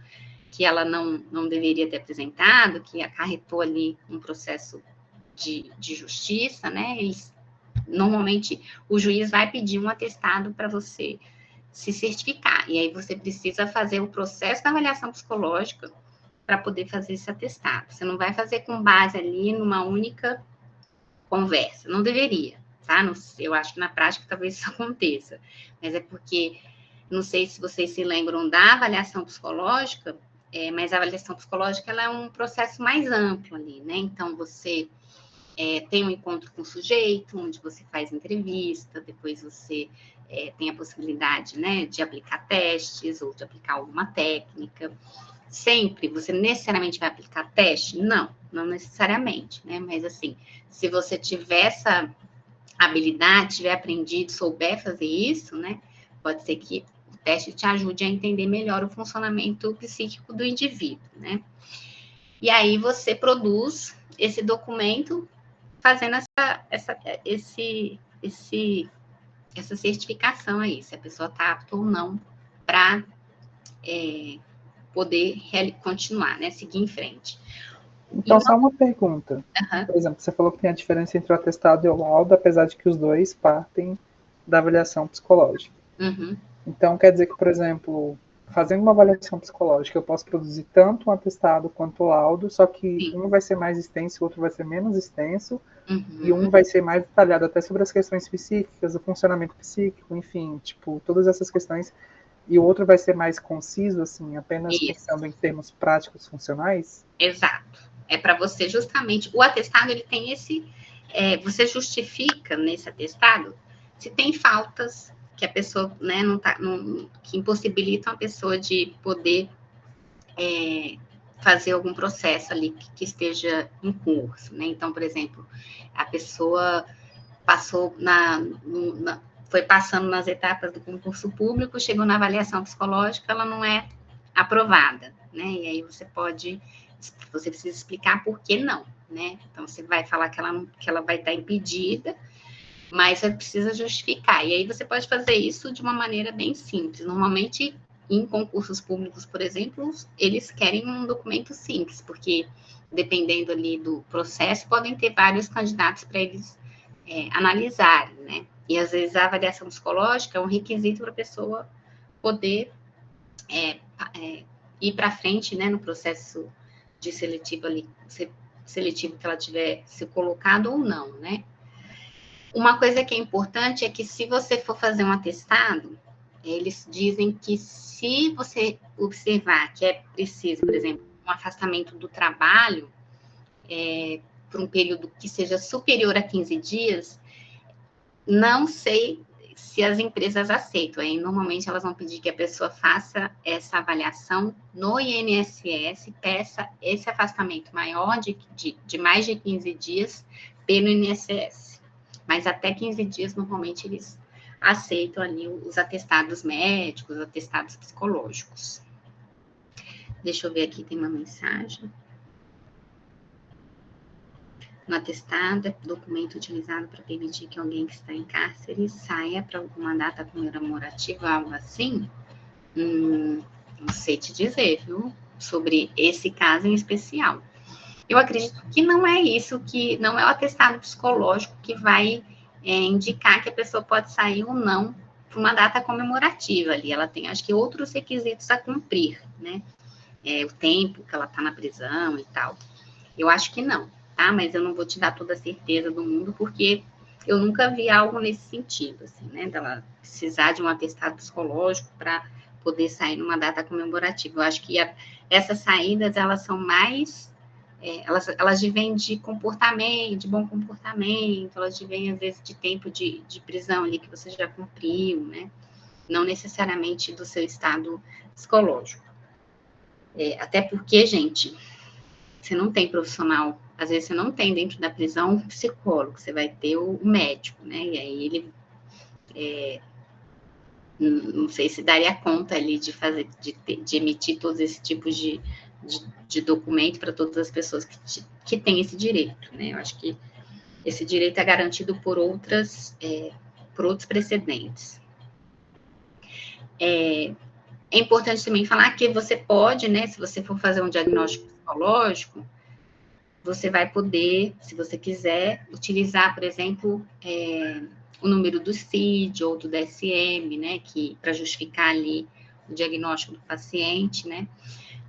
Speaker 1: que ela não deveria ter apresentado, que acarretou ali um processo de justiça, né, normalmente o juiz vai pedir um atestado para você se certificar, e aí você precisa fazer o processo da avaliação psicológica para poder fazer esse atestado. Você não vai fazer com base ali numa única conversa, não deveria, tá? Eu acho que na prática talvez isso aconteça, mas é porque, não sei se vocês se lembram da avaliação psicológica, mas a avaliação psicológica ela é um processo mais amplo ali, né? Então, você tem um encontro com o sujeito, onde você faz entrevista, depois você tem a possibilidade, né, de aplicar testes ou de aplicar alguma técnica. Sempre você necessariamente vai aplicar teste? Não necessariamente, né? Mas, assim, se você tiver essa habilidade, tiver aprendido, souber fazer isso, né, pode ser que o teste te ajude a entender melhor o funcionamento psíquico do indivíduo, né? E aí você produz esse documento fazendo essa certificação aí, se a pessoa está apta ou não para poder continuar, né, seguir em frente.
Speaker 2: Então, só uma pergunta.
Speaker 1: Uhum.
Speaker 2: Por exemplo, você falou que tem a diferença entre o atestado e o laudo, apesar de que os dois partem da avaliação psicológica.
Speaker 1: Uhum.
Speaker 2: Então, quer dizer que, por exemplo, fazendo uma avaliação psicológica, eu posso produzir tanto um atestado quanto o laudo, só que
Speaker 1: Sim.
Speaker 2: Um vai ser mais extenso, o outro vai ser menos extenso,
Speaker 1: Uhum.
Speaker 2: E um vai ser mais detalhado até sobre as questões psíquicas, o funcionamento psíquico, enfim, tipo, todas essas questões. E o outro vai ser mais conciso, assim, apenas pensando em termos práticos funcionais?
Speaker 1: Exato. É para você justamente, o atestado ele tem você justifica nesse atestado se tem faltas que a pessoa, né, que impossibilitam a pessoa de poder fazer algum processo ali que esteja em curso, né? Então, por exemplo, a pessoa passou foi passando nas etapas do concurso público, chegou na avaliação psicológica, ela não é aprovada, né? E aí você precisa explicar por que não, né? Então, você vai falar que ela vai estar impedida, mas você precisa justificar. E aí você pode fazer isso de uma maneira bem simples. Normalmente, em concursos públicos, por exemplo, eles querem um documento simples, porque dependendo ali do processo, podem ter vários candidatos para eles analisarem, né? E às vezes a avaliação psicológica é um requisito para a pessoa poder ir para frente, né, no processo de seletivo que ela tiver se colocado ou não, né? Uma coisa que é importante é que se você for fazer um atestado, eles dizem que se você observar que é preciso, por exemplo, um afastamento do trabalho por um período que seja superior a 15 dias, não sei se as empresas aceitam. Aí, normalmente, elas vão pedir que a pessoa faça essa avaliação no INSS, peça esse afastamento maior de mais de 15 dias pelo INSS. Mas até 15 dias, normalmente, eles aceitam ali os atestados médicos, os atestados psicológicos. Deixa eu ver aqui, tem uma mensagem. No atestado, é documento utilizado para permitir que alguém que está em cárcere saia para alguma data comemorativa, algo assim? Não sei te dizer, viu? Sobre esse caso em especial. Eu acredito que não é isso, que não é o atestado psicológico que vai indicar que a pessoa pode sair ou não para uma data comemorativa ali. Ela tem, acho que, outros requisitos a cumprir, né? O tempo que ela está na prisão e tal. Eu acho que não, tá? Mas eu não vou te dar toda a certeza do mundo, porque eu nunca vi algo nesse sentido, assim, né? Dela precisar de um atestado psicológico para poder sair numa data comemorativa. Eu acho que essas saídas, elas são mais... elas vêm de comportamento, de bom comportamento, elas vêm, às vezes, de tempo de prisão ali que você já cumpriu, né? Não necessariamente do seu estado psicológico. Até porque, gente, você não tem profissional, às vezes você não tem dentro da prisão um psicólogo, você vai ter o médico, né? E aí ele não sei se daria conta ali de fazer, de emitir todos esses tipos de documento para todas as pessoas que têm esse direito, né? Eu acho que esse direito é garantido por outros precedentes. É importante também falar que você pode, né, se você for fazer um diagnóstico psicológico, você vai poder, se você quiser, utilizar, por exemplo, o número do CID ou do DSM, né, para justificar ali o diagnóstico do paciente, né.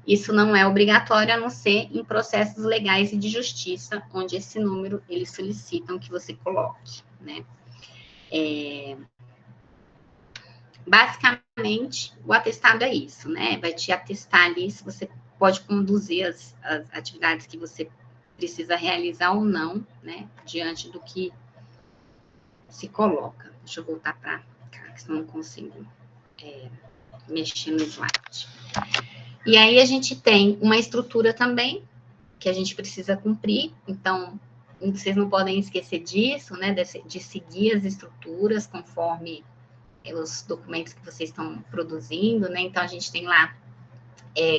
Speaker 1: Isso não é obrigatório, a não ser em processos legais e de justiça, onde esse número eles solicitam que você coloque, né. Basicamente, o atestado é isso, né? Vai te atestar ali se você pode conduzir as atividades que você precisa realizar ou não, né? Diante do que se coloca. Deixa eu voltar para cá, que senão eu não consigo mexer no slide. E aí a gente tem uma estrutura também que a gente precisa cumprir, então vocês não podem esquecer disso, né? De seguir as estruturas conforme os documentos que vocês estão produzindo, né? Então, a gente tem lá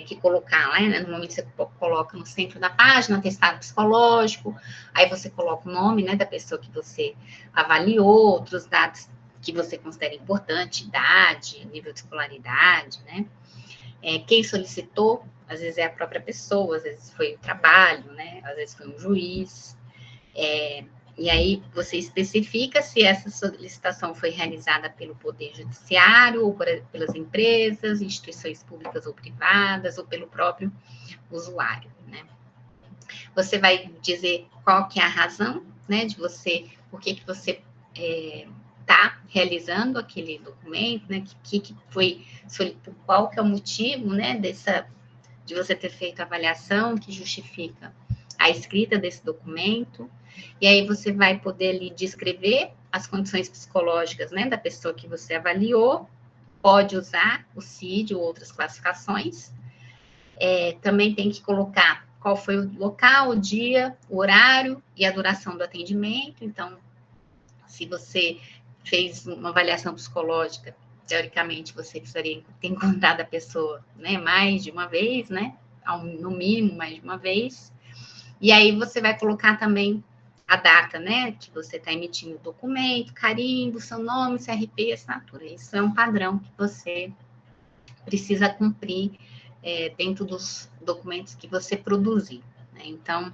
Speaker 1: que colocar, né? Normalmente você coloca no centro da página, atestado psicológico, aí você coloca o nome, né, da pessoa que você avaliou, outros dados que você considera importante, idade, nível de escolaridade, né? Quem solicitou, às vezes é a própria pessoa, às vezes foi o trabalho, né? Às vezes foi um juiz. E aí você especifica se essa solicitação foi realizada pelo Poder Judiciário, ou pelas empresas, instituições públicas ou privadas, ou pelo próprio usuário, né? Você vai dizer qual que é a razão, né, de você, por que você está realizando aquele documento, né, que foi, qual que é o motivo, né, de você ter feito a avaliação que justifica a escrita desse documento. E aí você vai poder ali descrever as condições psicológicas, né, da pessoa que você avaliou, pode usar o CID ou outras classificações. Também tem que colocar qual foi o local, o dia, o horário e a duração do atendimento. Então, se você fez uma avaliação psicológica, teoricamente você precisaria ter encontrado a pessoa, né, mais de uma vez, né, no mínimo mais de uma vez. E aí você vai colocar também a data, né, que você está emitindo o documento, carimbo, seu nome, CRP e assinatura. Isso é um padrão que você precisa cumprir dentro dos documentos que você produzir, né? Então,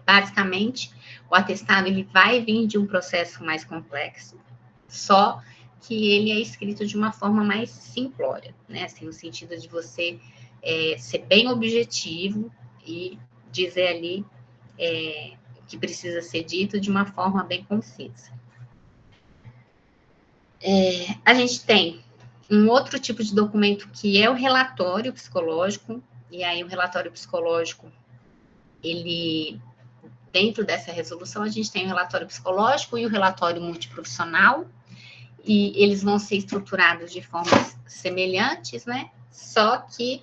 Speaker 1: basicamente, o atestado ele vai vir de um processo mais complexo, só que ele é escrito de uma forma mais simplória, né? Assim, no sentido de você ser bem objetivo e dizer ali o que precisa ser dito de uma forma bem concisa. A gente tem um outro tipo de documento que é o relatório psicológico, e aí o relatório psicológico, ele, dentro dessa resolução, a gente tem o relatório psicológico e o relatório multiprofissional, e eles vão ser estruturados de formas semelhantes, né? Só que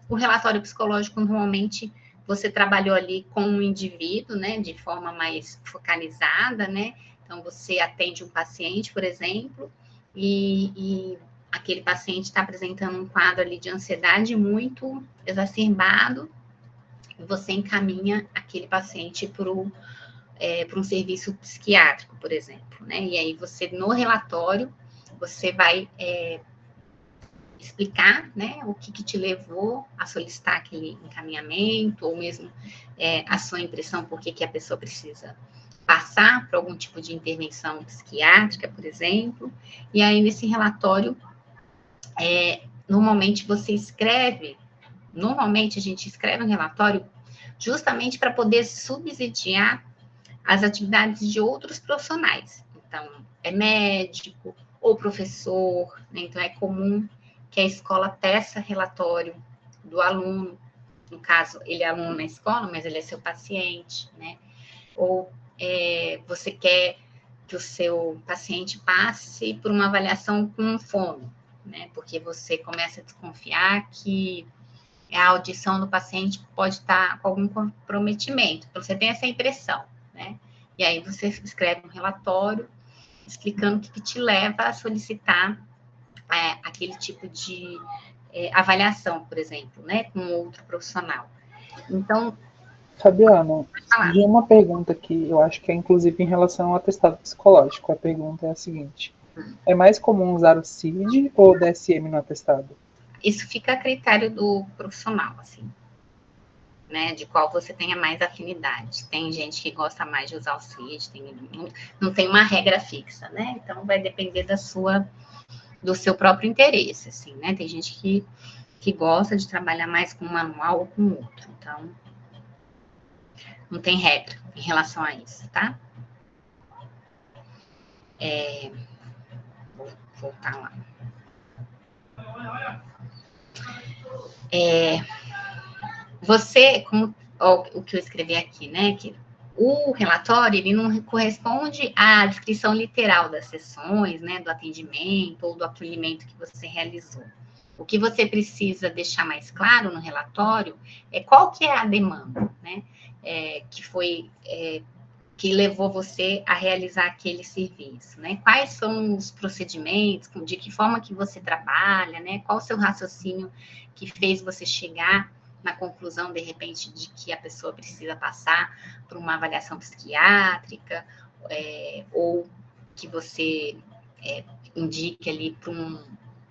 Speaker 1: o relatório psicológico, normalmente, você trabalhou ali com um indivíduo, né? De forma mais focalizada, né? Então, você atende um paciente, por exemplo, e aquele paciente está apresentando um quadro ali de ansiedade muito exacerbado, e você encaminha aquele paciente para um serviço psiquiátrico, por exemplo, né? E aí você, no relatório, você vai explicar, né, o que te levou a solicitar aquele encaminhamento, ou mesmo a sua impressão, por que a pessoa precisa passar por algum tipo de intervenção psiquiátrica, por exemplo, e aí nesse relatório, normalmente a gente escreve um relatório justamente para poder subsidiar as atividades de outros profissionais. Então, é médico ou professor, né? Então é comum que a escola peça relatório do aluno, no caso, ele é aluno na escola, mas ele é seu paciente, né? Ou você quer que o seu paciente passe por uma avaliação com um fono, né? Porque você começa a desconfiar que a audição do paciente pode estar com algum comprometimento. Então, você tem essa impressão, né? E aí você escreve um relatório explicando o que te leva a solicitar aquele tipo de avaliação, por exemplo, né? Com outro profissional. Então,
Speaker 2: Fabiana, surgiu uma pergunta aqui, eu acho que é inclusive em relação ao atestado psicológico. A pergunta é a seguinte: é mais comum usar o CID ou o DSM no atestado?
Speaker 1: Isso fica a critério do profissional, assim, né? De qual você tenha mais afinidade. Tem gente que gosta mais de usar o CID, não tem uma regra fixa, né? Então vai depender do seu próprio interesse, assim, né? Tem gente que gosta de trabalhar mais com um manual ou com outro. Então, não tem regra em relação a isso, tá? Vou voltar lá. O que eu escrevi aqui, né? Que o relatório, ele não corresponde à descrição literal das sessões, né? Do atendimento ou do acolhimento que você realizou. O que você precisa deixar mais claro no relatório é qual que é a demanda, né? Que levou você a realizar aquele serviço, né? Quais são os procedimentos, de que forma que você trabalha, né? Qual o seu raciocínio que fez você chegar na conclusão, de repente, de que a pessoa precisa passar por uma avaliação psiquiátrica, ou que você indique ali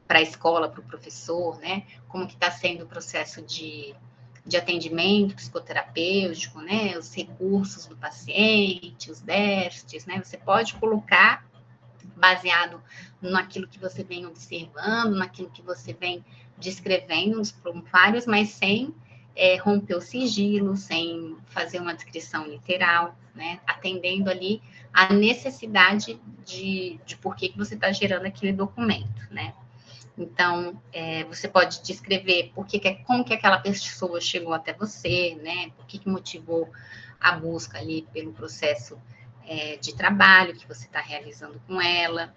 Speaker 1: para a escola, para o professor, né? Como que está sendo o processo de atendimento psicoterapêutico, né? Os recursos do paciente, os déficits, né? Você pode colocar baseado naquilo que você vem observando, naquilo que você vem descrevendo nos prontuários, mas sem romper o sigilo, sem fazer uma descrição literal, né? Atendendo ali a necessidade de por que você está gerando aquele documento, né? Então, você pode descrever como que aquela pessoa chegou até você, né? O que motivou a busca ali pelo processo de trabalho que você está realizando com ela,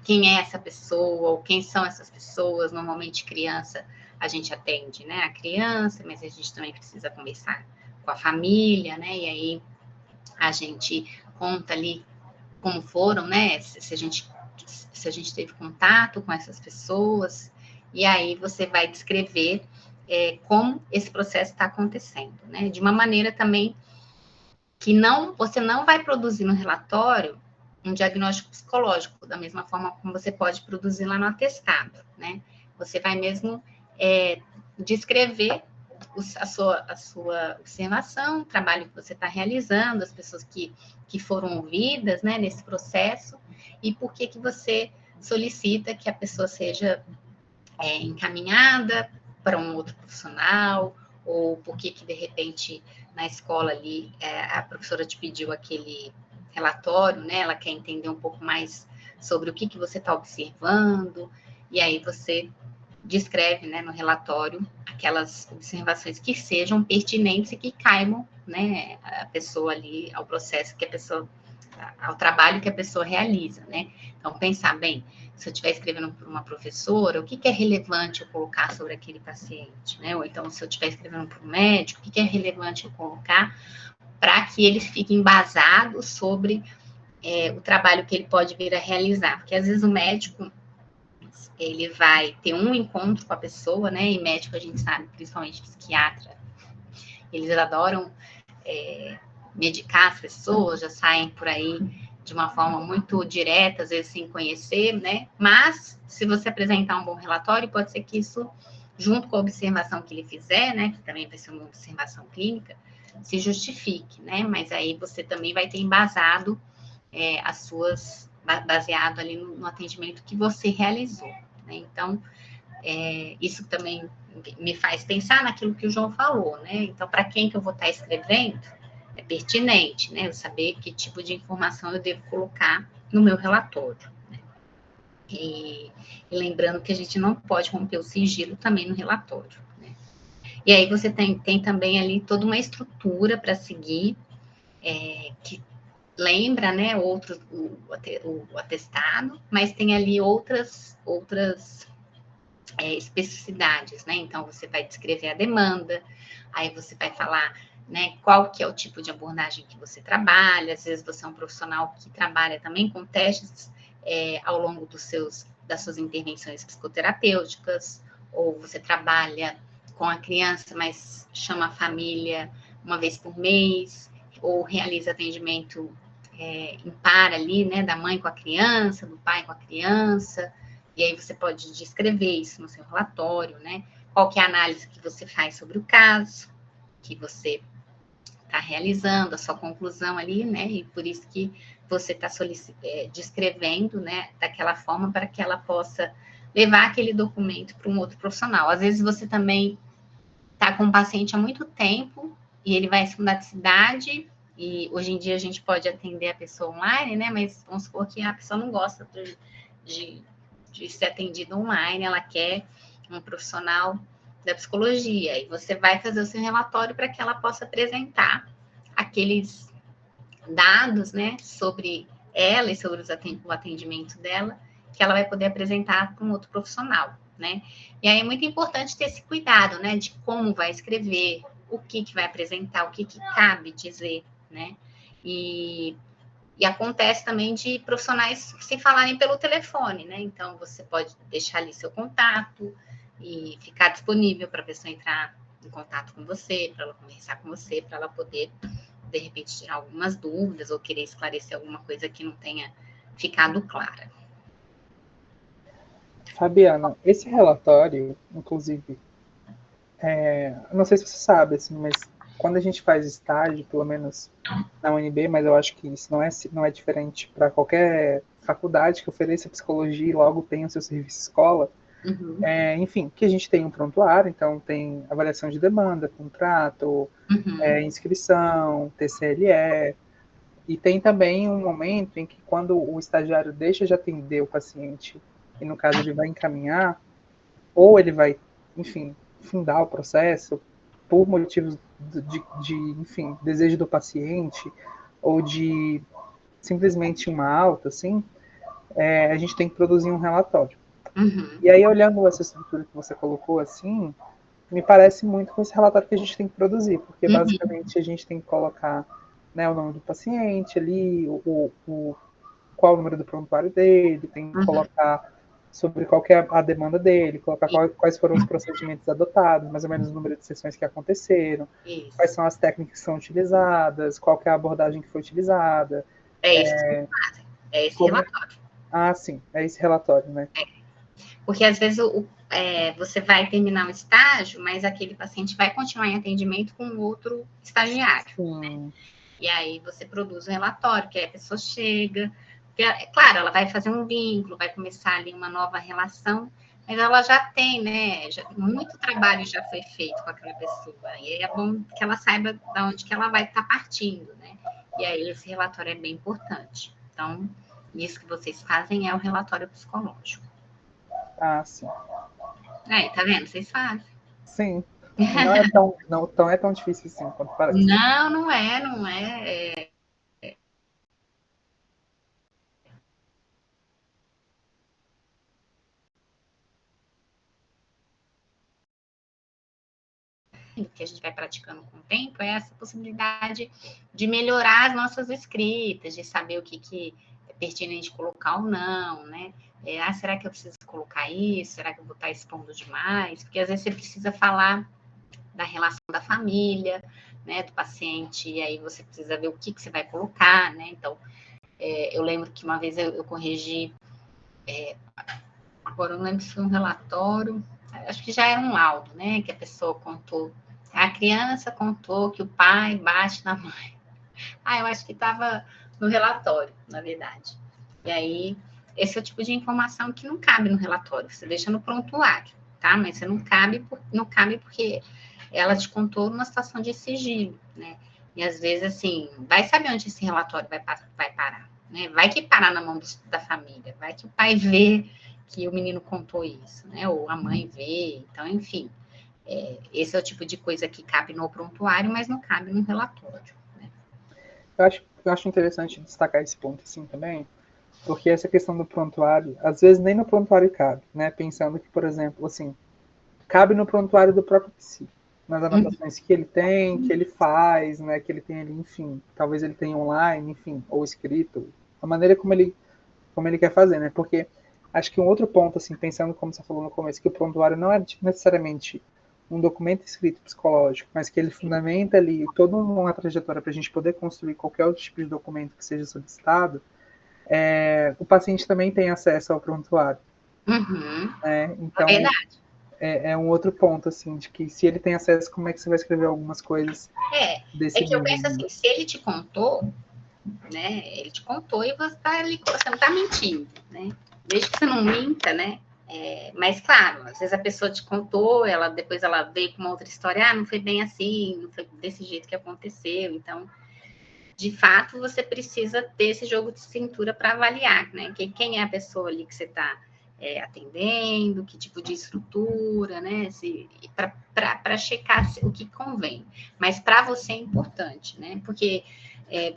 Speaker 1: quem é essa pessoa, ou quem são essas pessoas. Normalmente, criança, a gente atende, né? A criança, mas a gente também precisa conversar com a família, né? E aí, a gente conta ali como foram, né? Se a gente teve contato com essas pessoas, e aí você vai descrever como esse processo está acontecendo, né? De uma maneira também que você não vai produzir no relatório um diagnóstico psicológico, da mesma forma como você pode produzir lá no atestado, né? Você vai mesmo descrever a sua observação, o trabalho que você está realizando, as pessoas que foram ouvidas, né, nesse processo, e por que você solicita que a pessoa seja encaminhada para um outro profissional, ou por que de repente, na escola ali, a professora te pediu aquele relatório, né, ela quer entender um pouco mais sobre o que você está observando, e aí você descreve, né, no relatório aquelas observações que sejam pertinentes e que caibam, né, a pessoa ali, ao processo que a pessoa, ao trabalho que a pessoa realiza, né? Então, pensar, bem, se eu estiver escrevendo para uma professora, o que é relevante eu colocar sobre aquele paciente, né? Ou então, se eu estiver escrevendo para um médico, o que é relevante eu colocar para que ele fique embasado sobre o trabalho que ele pode vir a realizar. Porque, às vezes, o médico, ele vai ter um encontro com a pessoa, né? E médico, a gente sabe, principalmente psiquiatra, eles adoram medicar as pessoas, já saem por aí de uma forma muito direta, às vezes sem conhecer, né? Mas, se você apresentar um bom relatório, pode ser que isso, junto com a observação que ele fizer, né? Que também vai ser uma observação clínica, se justifique, né? Mas aí você também vai ter embasado as suas, baseado ali no atendimento que você realizou, né? Então, isso também me faz pensar naquilo que o João falou, né? Então, para quem que eu vou estar escrevendo, é pertinente, né? Eu saber que tipo de informação eu devo colocar no meu relatório. Né? E lembrando que a gente não pode romper o sigilo também no relatório. Né? E aí você tem também ali toda uma estrutura para seguir, que lembra, né, o atestado, mas tem ali outras especificidades, né? Então, você vai descrever a demanda, aí você vai falar, né, qual que é o tipo de abordagem que você trabalha, às vezes você é um profissional que trabalha também com testes ao longo das suas intervenções psicoterapêuticas, ou você trabalha com a criança, mas chama a família uma vez por mês, ou realiza atendimento em par ali, né, da mãe com a criança, do pai com a criança, e aí você pode descrever isso no seu relatório, né? Qual que é a análise que você faz sobre o caso, que você está realizando, a sua conclusão ali, né? E por isso que você está descrevendo, né, daquela forma para que ela possa levar aquele documento para um outro profissional. Às vezes você também está com um paciente há muito tempo e ele vai se mudar de cidade, e hoje em dia a gente pode atender a pessoa online, né? Mas vamos supor que a pessoa não gosta de ser atendida online, ela quer um profissional da psicologia, e você vai fazer o seu relatório para que ela possa apresentar aqueles dados, né, sobre ela e sobre o atendimento dela, que ela vai poder apresentar para um outro profissional, né? E aí é muito importante ter esse cuidado, né, de como vai escrever, o que vai apresentar, o que cabe dizer, né? E acontece também de profissionais se falarem pelo telefone, né? Então, você pode deixar ali seu contato e ficar disponível para a pessoa entrar em contato com você, para ela conversar com você, para ela poder, de repente, tirar algumas dúvidas ou querer esclarecer alguma coisa que não tenha ficado clara.
Speaker 2: Fabiana, esse relatório, inclusive, não sei se você sabe, assim, mas quando a gente faz estágio, pelo menos na UNB, mas eu acho que isso não é diferente para qualquer faculdade que ofereça psicologia e logo tenha o seu serviço escola.
Speaker 1: Uhum.
Speaker 2: Enfim, que a gente tem um prontuário, então tem avaliação de demanda, contrato, inscrição, TCLE, e tem também um momento em que quando o estagiário deixa de atender o paciente, e no caso ele vai encaminhar, ou ele vai, enfim, fundar o processo por motivos enfim, desejo do paciente, ou de simplesmente uma alta, assim, a gente tem que produzir um relatório.
Speaker 1: Uhum.
Speaker 2: E aí, olhando essa estrutura que você colocou, assim, me parece muito com esse relatório que a gente tem que produzir, porque basicamente a gente tem que colocar, né, o nome do paciente ali, qual o número do prontuário dele, tem que colocar sobre qual que é a demanda dele, colocar quais foram os procedimentos adotados, mais ou menos o número de sessões que aconteceram,
Speaker 1: Isso.
Speaker 2: quais são as técnicas que são utilizadas, qual que é a abordagem que foi utilizada.
Speaker 1: É isso que vocês fazem. É esse relatório.
Speaker 2: Ah, sim, é esse relatório, né?
Speaker 1: Porque às vezes você vai terminar o estágio, mas aquele paciente vai continuar em atendimento com outro estagiário. Né? E aí você produz um relatório, que aí a pessoa chega, porque, claro, ela vai fazer um vínculo, vai começar ali uma nova relação, mas ela já tem, né? Muito trabalho já foi feito com aquela pessoa. E é bom que ela saiba de onde que ela vai estar partindo, né? E aí esse relatório é bem importante. Então, isso que vocês fazem é o relatório psicológico.
Speaker 2: Ah, sim.
Speaker 1: Tá vendo? Vocês fazem.
Speaker 2: Sim. Não é tão difícil assim quanto parece.
Speaker 1: Não, não é. Que a gente vai praticando com o tempo é essa possibilidade de melhorar as nossas escritas, de saber o que é pertinente colocar ou não, né? Será que eu preciso colocar isso? Será que eu vou estar expondo demais? Porque às vezes você precisa falar da relação da família, né, do paciente, e aí você precisa ver o que você vai colocar, né? Então, eu lembro que uma vez eu corrigi, agora eu não lembro se foi um relatório, acho que já era um laudo, né, que a pessoa contou A criança contou que o pai bate na mãe. Eu acho que estava no relatório, na verdade. E aí, esse é o tipo de informação que não cabe no relatório, você deixa no prontuário, tá? Mas você não cabe porque ela te contou numa situação de sigilo, né? E às vezes, assim, vai saber onde esse relatório vai parar, né? Vai que parar na mão da família, vai que o pai vê que o menino contou isso, né? Ou a mãe vê, então, enfim. Esse é o tipo de coisa que cabe no prontuário, mas não cabe no relatório. Né?
Speaker 2: Eu acho interessante destacar esse ponto assim também, porque essa questão do prontuário, às vezes nem no prontuário cabe, né? Pensando que, por exemplo, assim, cabe no prontuário do próprio psi, nas anotações que ele tem, que ele faz, né? Que ele tem ali, enfim, talvez ele tenha online, enfim, ou escrito, a maneira como ele quer fazer, né? Porque acho que um outro ponto, assim, pensando como você falou no começo, que o prontuário não é necessariamente um documento escrito psicológico, mas que ele fundamenta ali toda uma trajetória para a gente poder construir qualquer outro tipo de documento que seja solicitado, o paciente também tem acesso ao prontuário.
Speaker 1: Uhum.
Speaker 2: Então,
Speaker 1: É verdade.
Speaker 2: É um outro ponto, assim, de que se ele tem acesso, como é que você vai escrever algumas coisas desse
Speaker 1: que eu
Speaker 2: nível?
Speaker 1: penso assim, se ele te contou, né, ele te contou e você não está mentindo, né? Desde que você não minta, né? Mas, claro, às vezes a pessoa te contou, depois ela veio com uma outra história, não foi bem assim, não foi desse jeito que aconteceu. Então, de fato, você precisa ter esse jogo de cintura para avaliar, né? Quem é a pessoa ali que você está atendendo, que tipo de estrutura, né? Para checar o que convém. Mas para você é importante, né? Porque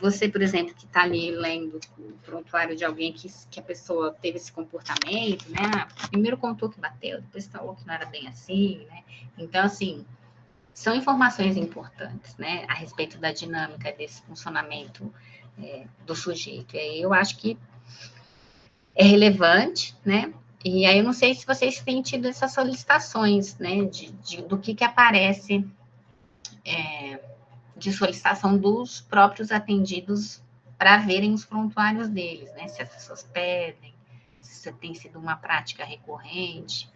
Speaker 1: você, por exemplo, que está ali lendo o prontuário de alguém que a pessoa teve esse comportamento, né? Primeiro contou que bateu, depois falou que não era bem assim, né? Então, assim, são informações importantes, né? A respeito da dinâmica desse funcionamento do sujeito. E aí eu acho que é relevante, né? E aí eu não sei se vocês têm tido essas solicitações, né? Do que aparece de solicitação dos próprios atendidos para verem os prontuários deles, né? Se as pessoas pedem, se isso tem sido uma prática recorrente.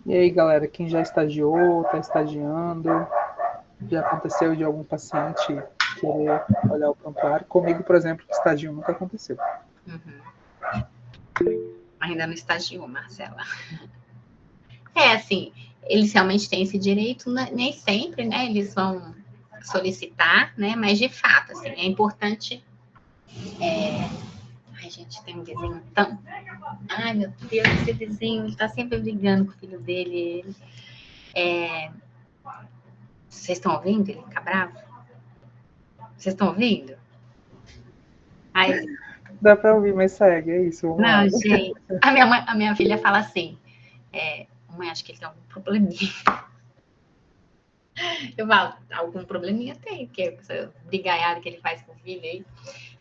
Speaker 2: E aí, galera, quem já estagiou, está estagiando, já aconteceu de algum paciente querer olhar o prontuário? Comigo, por exemplo, que estagio nunca aconteceu.
Speaker 1: Ainda não estagiou, Marcela. Assim, eles realmente têm esse direito, nem sempre, né? Eles vão solicitar, né? Mas de fato, assim, é importante. Ai, gente, tem um vizinho tão. Ai, meu Deus, esse vizinho, ele tá sempre brigando com o filho dele. Vocês estão ouvindo? Ele fica bravo? Vocês estão ouvindo? Ai,
Speaker 2: Dá para ouvir, mas segue, é isso, vamos lá.
Speaker 1: não, gente. A minha filha fala assim: mãe, acho que ele tem algum probleminha. Eu falo, algum probleminha tem, porque essa brigaiada que ele faz com o filho aí.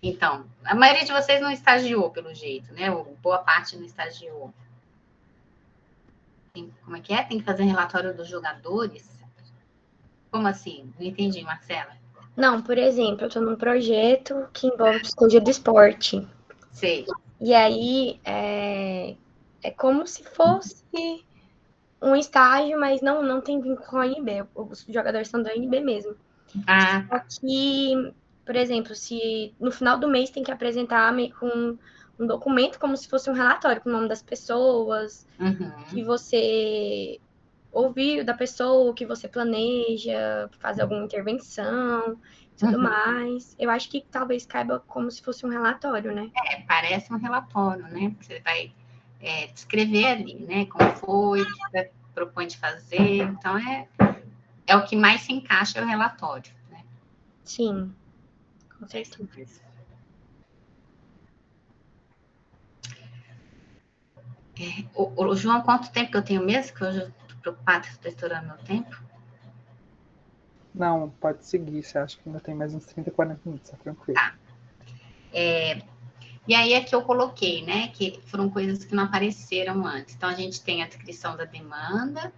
Speaker 1: Então, a maioria de vocês não estagiou, pelo jeito, né? Ou boa parte não estagiou. Como é que é? Tem que fazer relatório dos jogadores? Como assim? Não entendi, Marcela.
Speaker 3: Não, por exemplo, eu estou num projeto que envolve psicologia do esporte.
Speaker 1: Sei.
Speaker 3: E aí é como se fosse um estágio, mas não tem vínculo com a UNB. Os jogadores são da UNB mesmo. Só que, por exemplo, se no final do mês tem que apresentar meio com um documento como se fosse um relatório com o nome das pessoas, que você ouviu da pessoa, que você planeja, fazer alguma intervenção, tudo mais. Eu acho que talvez caiba como se fosse um relatório, né?
Speaker 1: Parece um relatório, né? Você vai descrever ali, né? Como foi, o que você propõe de fazer. Então, é o que mais se encaixa é o relatório, né?
Speaker 3: Sim, com certeza.
Speaker 1: O João, quanto tempo que eu tenho mesmo? Que hoje eu estou preocupada, estou estourando meu tempo.
Speaker 2: Não, pode seguir, você acha que ainda tem mais uns 30, 40 minutos, tá tranquilo.
Speaker 1: Tá. E aí é que eu coloquei, né? Que foram coisas que não apareceram antes. Então, a gente tem a descrição da demanda,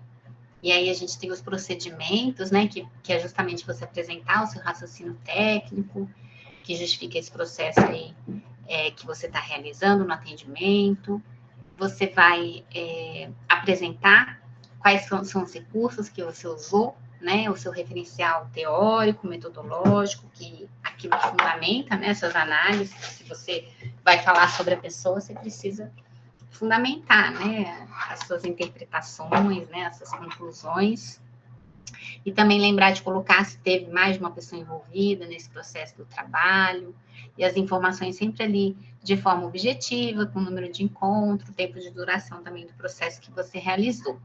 Speaker 1: e aí a gente tem os procedimentos, né? Que é justamente você apresentar o seu raciocínio técnico, que justifica esse processo aí que você está realizando no atendimento. Você vai apresentar quais são os recursos que você usou, né? O seu referencial teórico, metodológico, aquilo que fundamenta, né? Suas análises. Se você vai falar sobre a pessoa, você precisa fundamentar, né? As suas interpretações, né? As suas conclusões. E também lembrar de colocar se teve mais de uma pessoa envolvida nesse processo do trabalho, e as informações sempre ali de forma objetiva, com número de encontro, tempo de duração também do processo que você realizou.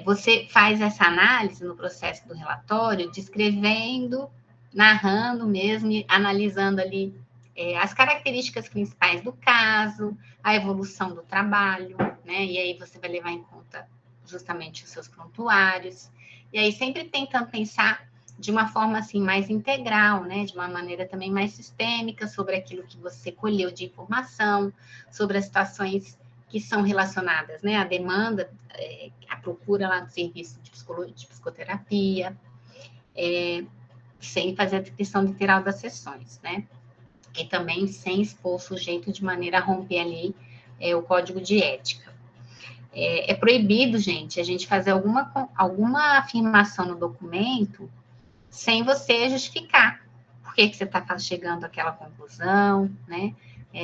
Speaker 1: Você faz essa análise no processo do relatório, descrevendo, narrando mesmo, e analisando ali as características principais do caso, a evolução do trabalho, né? E aí você vai levar em conta justamente os seus prontuários. E aí sempre tentando pensar de uma forma assim mais integral, né? De uma maneira também mais sistêmica sobre aquilo que você colheu de informação, sobre as situações que são relacionadas, né? A demanda, a procura lá do serviço de psicoterapia, sem fazer a descrição literal das sessões, né? E também sem expor o sujeito de maneira a romper ali o código de ética. É proibido, gente, a gente fazer alguma afirmação no documento sem você justificar por que você está chegando àquela conclusão, né?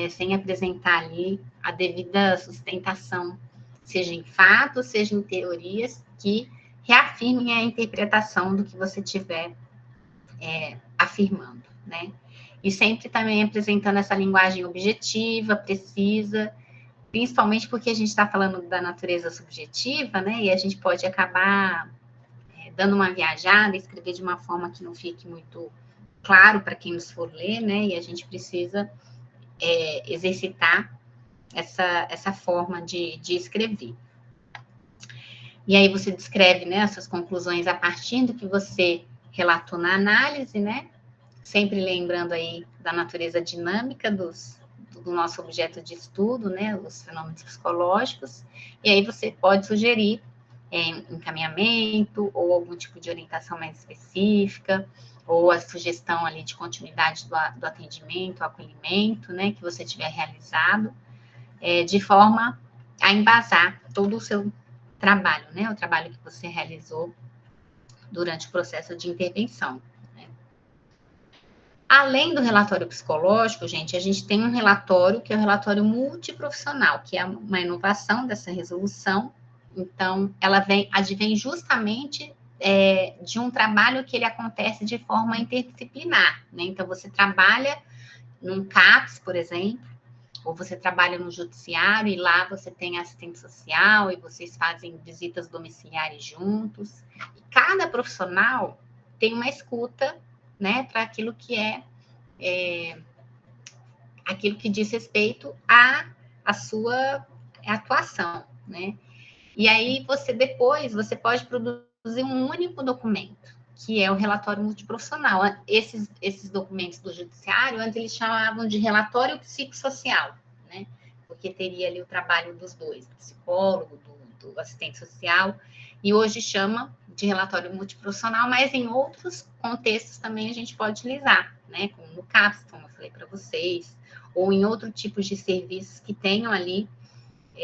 Speaker 1: Sem apresentar ali a devida sustentação, seja em fatos, seja em teorias, que reafirmem a interpretação do que você estiver afirmando, né? E sempre também apresentando essa linguagem objetiva, precisa, principalmente porque a gente está falando da natureza subjetiva, né? E a gente pode acabar dando uma viajada, escrever de uma forma que não fique muito claro para quem nos for ler, né? E a gente precisa exercitar essa forma de escrever. E aí você descreve, né, as suas conclusões a partir do que você relatou na análise, né? Sempre lembrando aí da natureza dinâmica do nosso objeto de estudo, né, os fenômenos psicológicos, e aí você pode sugerir encaminhamento ou algum tipo de orientação mais específica, ou a sugestão ali de continuidade do atendimento, acolhimento, né, que você tiver realizado, de forma a embasar todo o seu trabalho, né, o trabalho que você realizou durante o processo de intervenção. Além do relatório psicológico, gente, a gente tem um relatório que é o relatório multiprofissional, que é uma inovação dessa resolução. Então, ela advém justamente de um trabalho que ele acontece de forma interdisciplinar, né? Então, você trabalha num CAPS, por exemplo, ou você trabalha no judiciário e lá você tem assistente social e vocês fazem visitas domiciliares juntos. E cada profissional tem uma escuta, né, para aquilo que aquilo que diz respeito à sua atuação, né? E aí você pode produzir um único documento, que é o relatório multiprofissional. Esses documentos do judiciário, antes eles chamavam de relatório psicossocial, né? Porque teria ali o trabalho dos dois, do psicólogo, do assistente social, e hoje chama de relatório multiprofissional, mas em outros contextos também a gente pode utilizar, né? Como no CAPS, como eu falei para vocês, ou em outro tipo de serviços que tenham ali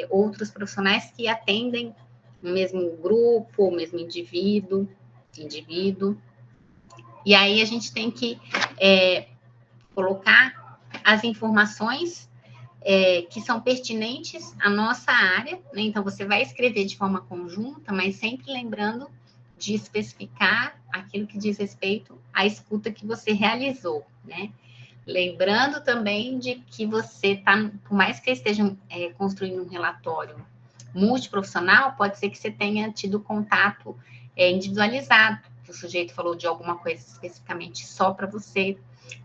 Speaker 1: outros profissionais que atendem o mesmo grupo, o mesmo indivíduo. E aí a gente tem que colocar as informações que são pertinentes à nossa área, né? Então, você vai escrever de forma conjunta, mas sempre lembrando de especificar aquilo que diz respeito à escuta que você realizou, né? Lembrando também de que você está, por mais que esteja construindo um relatório multiprofissional, pode ser que você tenha tido contato individualizado, que o sujeito falou de alguma coisa especificamente só para você,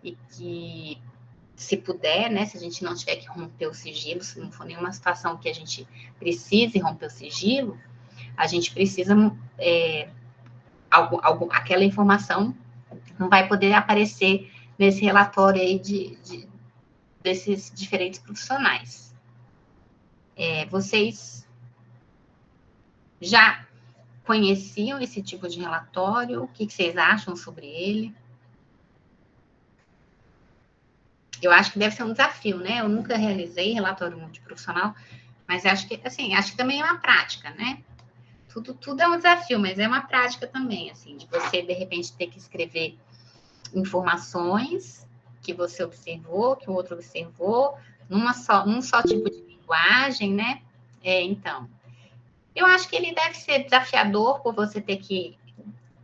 Speaker 1: e que, se puder, né, se a gente não tiver que romper o sigilo, se não for nenhuma situação que a gente precise romper o sigilo, a gente precisa, aquela informação não vai poder aparecer nesse relatório aí desses diferentes profissionais. Vocês já conheciam esse tipo de relatório? O que vocês acham sobre ele? Eu acho que deve ser um desafio, né? Eu nunca realizei relatório multiprofissional, mas acho que também é uma prática, né? tudo é um desafio, mas é uma prática também, assim, de você, de repente, ter que escrever informações que você observou, que o outro observou, num só tipo de linguagem, né? Então, eu acho que ele deve ser desafiador por você ter que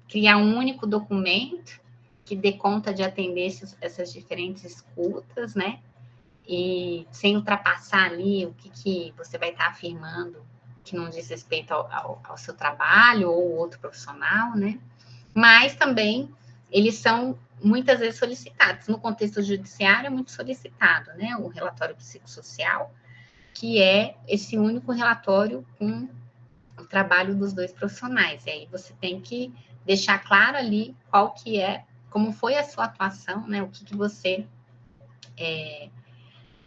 Speaker 1: criar um único documento que dê conta de atender essas diferentes escutas, né? E sem ultrapassar ali o que você vai estar afirmando que não diz respeito ao seu trabalho ou outro profissional, né? Mas também eles são muitas vezes solicitados. No contexto judiciário é muito solicitado, né? O relatório psicossocial, que é esse único relatório com o trabalho dos dois profissionais. E aí você tem que deixar claro ali qual que é, como foi a sua atuação, né? O que você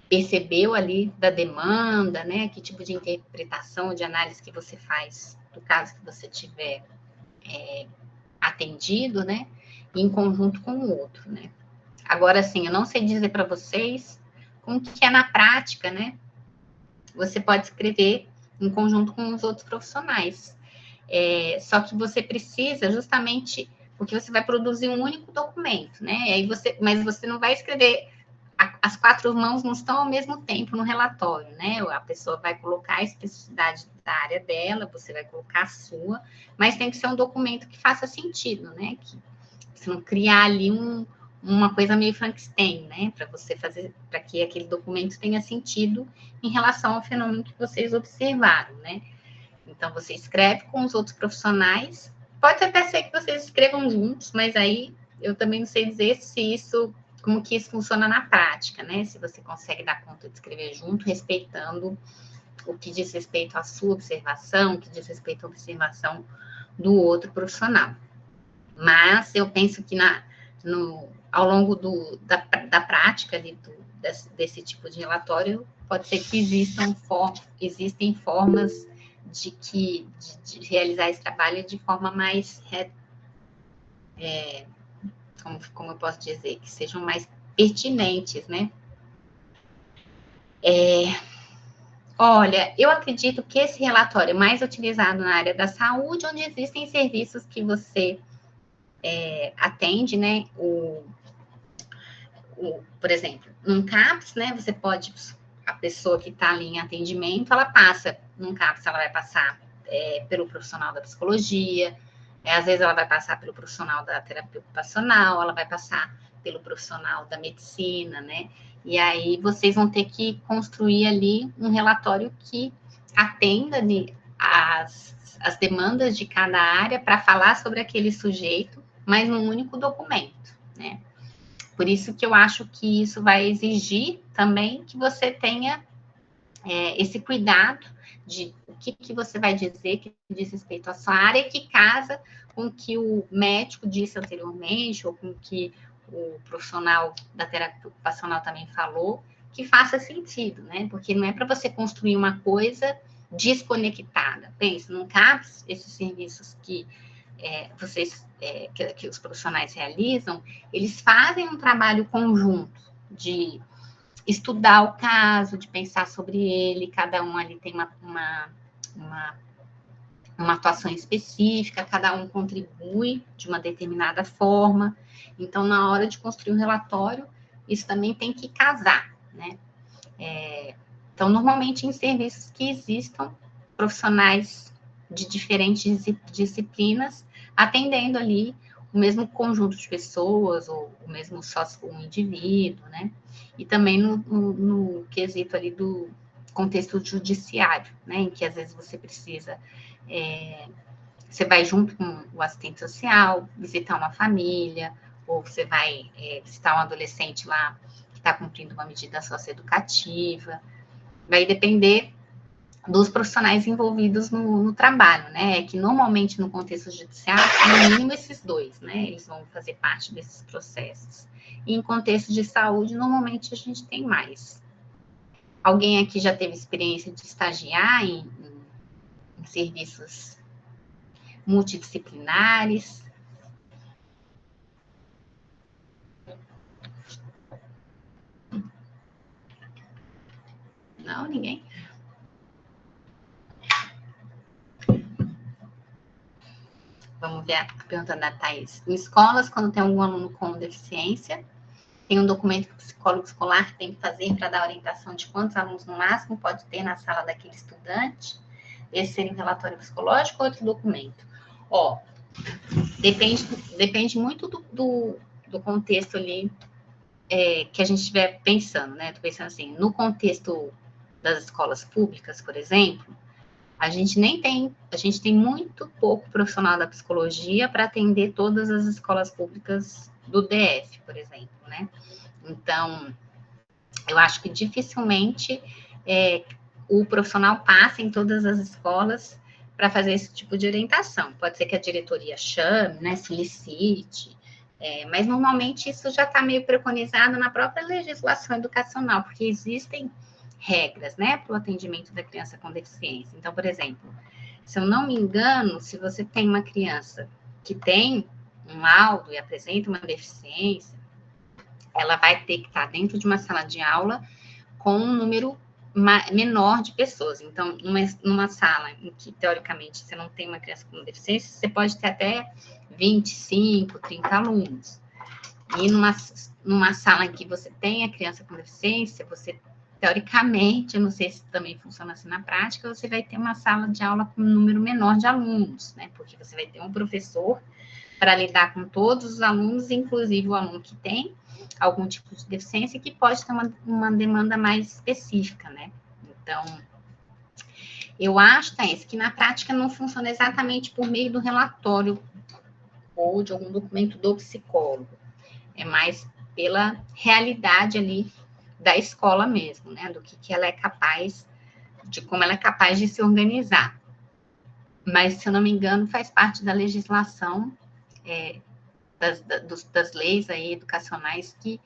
Speaker 1: percebeu ali da demanda, né? Que tipo de interpretação, de análise que você faz do caso que você tiver atendido, né? Em conjunto com o outro, né? Agora, assim, eu não sei dizer para vocês como que é na prática, né? Você pode escrever em conjunto com os outros profissionais. Só que você precisa justamente porque você vai produzir um único documento, né? Mas você não vai escrever, as quatro mãos não estão ao mesmo tempo no relatório, né? A pessoa vai colocar a especificidade da área dela, você vai colocar a sua, mas tem que ser um documento que faça sentido, né? Que você não criar ali uma coisa meio Frankenstein, né? Para você fazer, para que aquele documento tenha sentido em relação ao fenômeno que vocês observaram, né? Então, você escreve com os outros profissionais. Pode até ser que vocês escrevam juntos, mas aí eu também não sei dizer como que isso funciona na prática, né? Se você consegue dar conta de escrever junto, respeitando o que diz respeito à sua observação, o que diz respeito à observação do outro profissional. Mas eu penso que ao longo da prática ali desse tipo de relatório, pode ser que existem formas de realizar esse trabalho de forma mais, como eu posso dizer, que sejam mais pertinentes, né? Olha, eu acredito que esse relatório é mais utilizado na área da saúde, onde existem serviços que você atende, né? Por exemplo, num CAPS, né? Você pode, a pessoa que está ali em atendimento, ela passa num CAPS, ela vai passar pelo profissional da psicologia, às vezes ela vai passar pelo profissional da terapia ocupacional, ela vai passar pelo profissional da medicina, né? E aí vocês vão ter que construir ali um relatório que atenda as demandas de cada área para falar sobre aquele sujeito, mas num único documento, né? Por isso que eu acho que isso vai exigir também que você tenha esse cuidado de o que você vai dizer que diz respeito à sua área, que casa com o que o médico disse anteriormente, ou com o que o profissional da terapia ocupacional também falou, que faça sentido, né? Porque não é para você construir uma coisa desconectada. Pense, não cabe esses serviços que que os profissionais realizam, eles fazem um trabalho conjunto de estudar o caso, de pensar sobre ele, cada um ali tem uma atuação específica, cada um contribui de uma determinada forma. Então, na hora de construir um relatório, isso também tem que casar, né? Então, normalmente, em serviços que existam profissionais de diferentes disciplinas, atendendo ali o mesmo conjunto de pessoas, ou o mesmo sócio, um indivíduo, né? E também no quesito ali do contexto judiciário, né? Em que às vezes você precisa, você vai junto com o assistente social, visitar uma família, ou você vai visitar um adolescente lá que está cumprindo uma medida socioeducativa. Vai depender dos profissionais envolvidos no trabalho, né? Que normalmente no contexto judicial, no mínimo esses dois, né? Eles vão fazer parte desses processos. E em contexto de saúde, normalmente a gente tem mais. Alguém aqui já teve experiência de estagiar em serviços multidisciplinares? Não, ninguém? Vamos ver a pergunta da Thais. Em escolas, quando tem algum aluno com deficiência, tem um documento que o psicólogo escolar tem que fazer para dar orientação de quantos alunos no máximo pode ter na sala daquele estudante. Esse seria um relatório psicológico ou outro documento? Ó, depende muito do contexto ali que a gente estiver pensando, né? Estou pensando assim, no contexto das escolas públicas, por exemplo, a gente tem muito pouco profissional da psicologia para atender todas as escolas públicas do DF, por exemplo, né? Então, eu acho que dificilmente o profissional passa em todas as escolas para fazer esse tipo de orientação. Pode ser que a diretoria chame, né, solicite, mas normalmente isso já está meio preconizado na própria legislação educacional, porque existem regras, né, para o atendimento da criança com deficiência. Então, por exemplo, se eu não me engano, se você tem uma criança que tem um laudo e apresenta uma deficiência, ela vai ter que estar dentro de uma sala de aula com um número menor de pessoas. Então, numa sala em que, teoricamente, você não tem uma criança com deficiência, você pode ter até 25, 30 alunos. E numa sala em que você tem a criança com deficiência, você, teoricamente, eu não sei se também funciona assim na prática, você vai ter uma sala de aula com um número menor de alunos, né? Porque você vai ter um professor para lidar com todos os alunos, inclusive o aluno que tem algum tipo de deficiência que pode ter uma demanda mais específica, né? Então, eu acho, Thaís, que na prática não funciona exatamente por meio do relatório ou de algum documento do psicólogo. É mais pela realidade ali da escola mesmo, né? Do que ela é capaz, de como ela é capaz de se organizar. Mas, se eu não me engano, faz parte da legislação das leis aí educacionais que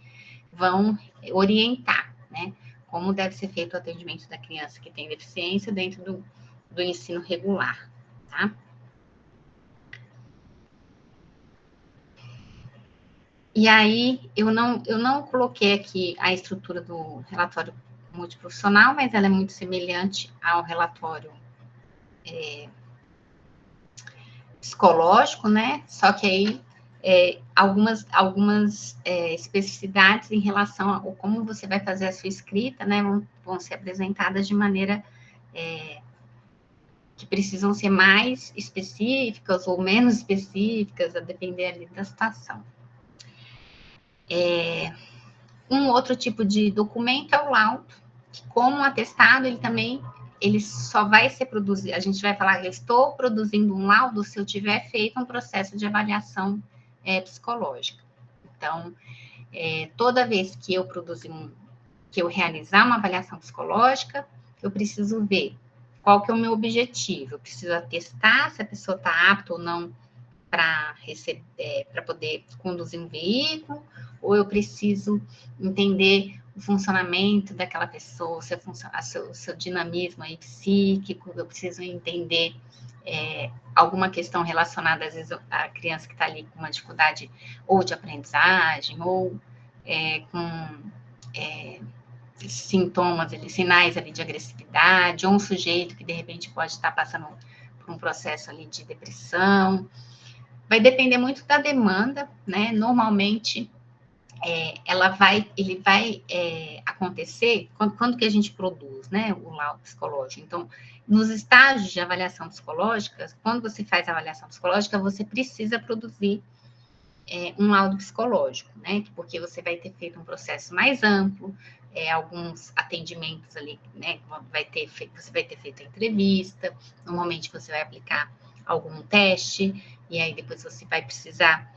Speaker 1: vão orientar, né, como deve ser feito o atendimento da criança que tem deficiência dentro do ensino regular, tá? E aí, eu não coloquei aqui a estrutura do relatório multiprofissional, mas ela é muito semelhante ao relatório psicológico, né? Só que aí algumas especificidades em relação a como você vai fazer a sua escrita, né, vão ser apresentadas de maneira que precisam ser mais específicas ou menos específicas, a depender ali da situação. Um outro tipo de documento é o laudo, que como atestado, ele só vai ser produzido, a gente vai falar que eu estou produzindo um laudo se eu tiver feito um processo de avaliação psicológica. Então, toda vez que eu que eu realizar uma avaliação psicológica, eu preciso ver qual que é o meu objetivo. Eu preciso atestar se a pessoa está apta ou não para poder conduzir um veículo, ou eu preciso entender o funcionamento daquela pessoa, o seu dinamismo aí psíquico, eu preciso entender alguma questão relacionada, às vezes, à criança que está ali com uma dificuldade ou de aprendizagem, ou com sintomas, sinais ali de agressividade, ou um sujeito que, de repente, pode estar passando por um processo ali de depressão. Vai depender muito da demanda, né? Normalmente, ele vai acontecer quando que a gente produz, né, o laudo psicológico. Então, nos estágios de avaliação psicológica, quando você faz a avaliação psicológica, você precisa produzir um laudo psicológico, né, porque você vai ter feito um processo mais amplo, alguns atendimentos ali, né, você vai ter feito a entrevista, normalmente você vai aplicar algum teste, e aí depois você vai precisar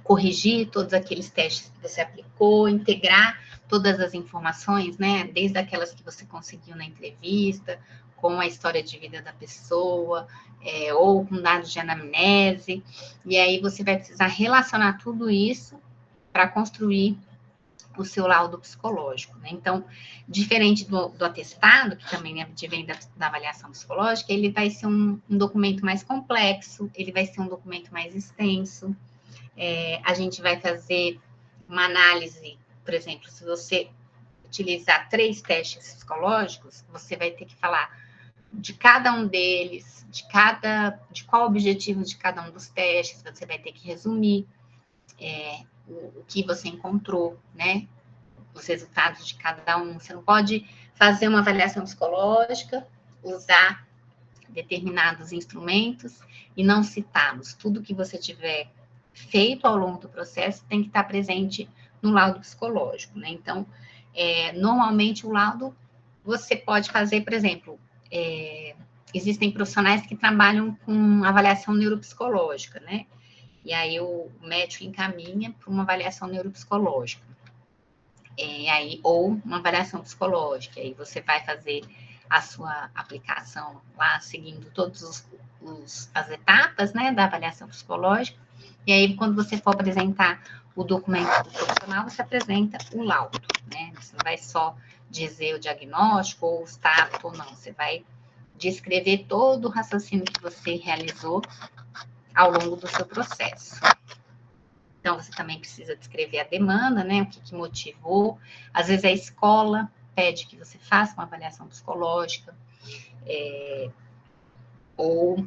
Speaker 1: corrigir todos aqueles testes que você aplicou, integrar todas as informações, né, desde aquelas que você conseguiu na entrevista, com a história de vida da pessoa, ou com dados de anamnese, e aí você vai precisar relacionar tudo isso para construir o seu laudo psicológico, né? Então, diferente do atestado, que também vem da avaliação psicológica, ele vai ser um documento mais complexo, ele vai ser um documento mais extenso. A gente vai fazer uma análise, por exemplo, se você utilizar 3 testes psicológicos, você vai ter que falar de cada um deles, de qual o objetivo de cada um dos testes, você vai ter que resumir o que você encontrou, né? Os resultados de cada um. Você não pode fazer uma avaliação psicológica, usar determinados instrumentos e não citá-los. Tudo que você tiver feito ao longo do processo tem que estar presente no laudo psicológico, né? Então, normalmente o laudo você pode fazer, por exemplo, existem profissionais que trabalham com avaliação neuropsicológica, né? E aí o médico encaminha para uma avaliação neuropsicológica. Ou uma avaliação psicológica, aí você vai fazer a sua aplicação lá, seguindo todas as etapas, né, da avaliação psicológica, e aí quando você for apresentar o documento do profissional, você apresenta o laudo, né, você não vai só dizer o diagnóstico, ou o status, ou não, você vai descrever todo o raciocínio que você realizou ao longo do seu processo. Então, você também precisa descrever a demanda, né? O que motivou. Às vezes, a escola pede que você faça uma avaliação psicológica, ou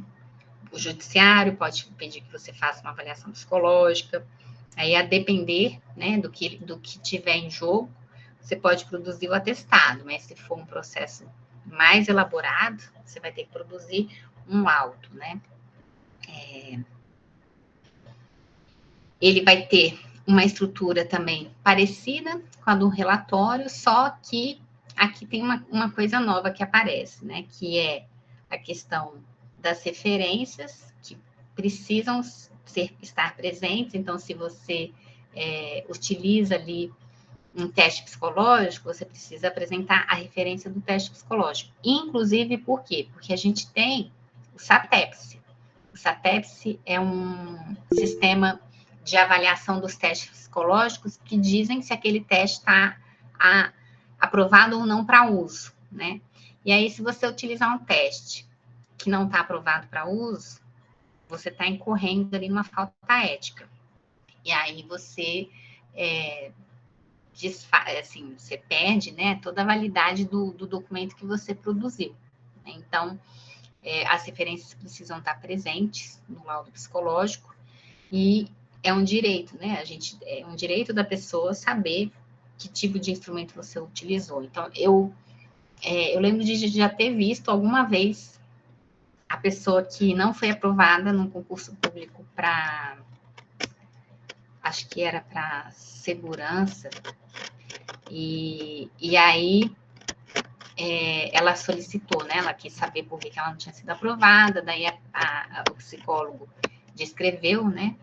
Speaker 1: o judiciário pode pedir que você faça uma avaliação psicológica. Aí, a depender, né, do que tiver em jogo, você pode produzir o atestado, mas se for um processo mais elaborado, você vai ter que produzir um laudo, né? Ele vai ter uma estrutura também parecida com a do relatório, só que aqui tem uma coisa nova que aparece, né? Que é a questão das referências que precisam estar presentes. Então, se você utiliza ali um teste psicológico, você precisa apresentar a referência do teste psicológico. Inclusive, por quê? Porque a gente tem o SATEPS. O SATEPS é um sistema de avaliação dos testes psicológicos que dizem se aquele teste está aprovado ou não para uso, né? E aí, se você utilizar um teste que não está aprovado para uso, você está incorrendo ali numa falta ética. E aí você você perde, né, toda a validade do documento que você produziu. Então, as referências precisam estar presentes no laudo psicológico e é um direito, né? É um direito da pessoa saber que tipo de instrumento você utilizou. Então, eu lembro de já ter visto alguma vez a pessoa que não foi aprovada num concurso público para, acho que era para segurança, e aí ela solicitou, né? Ela quis saber por que ela não tinha sido aprovada, daí o psicólogo descreveu, né,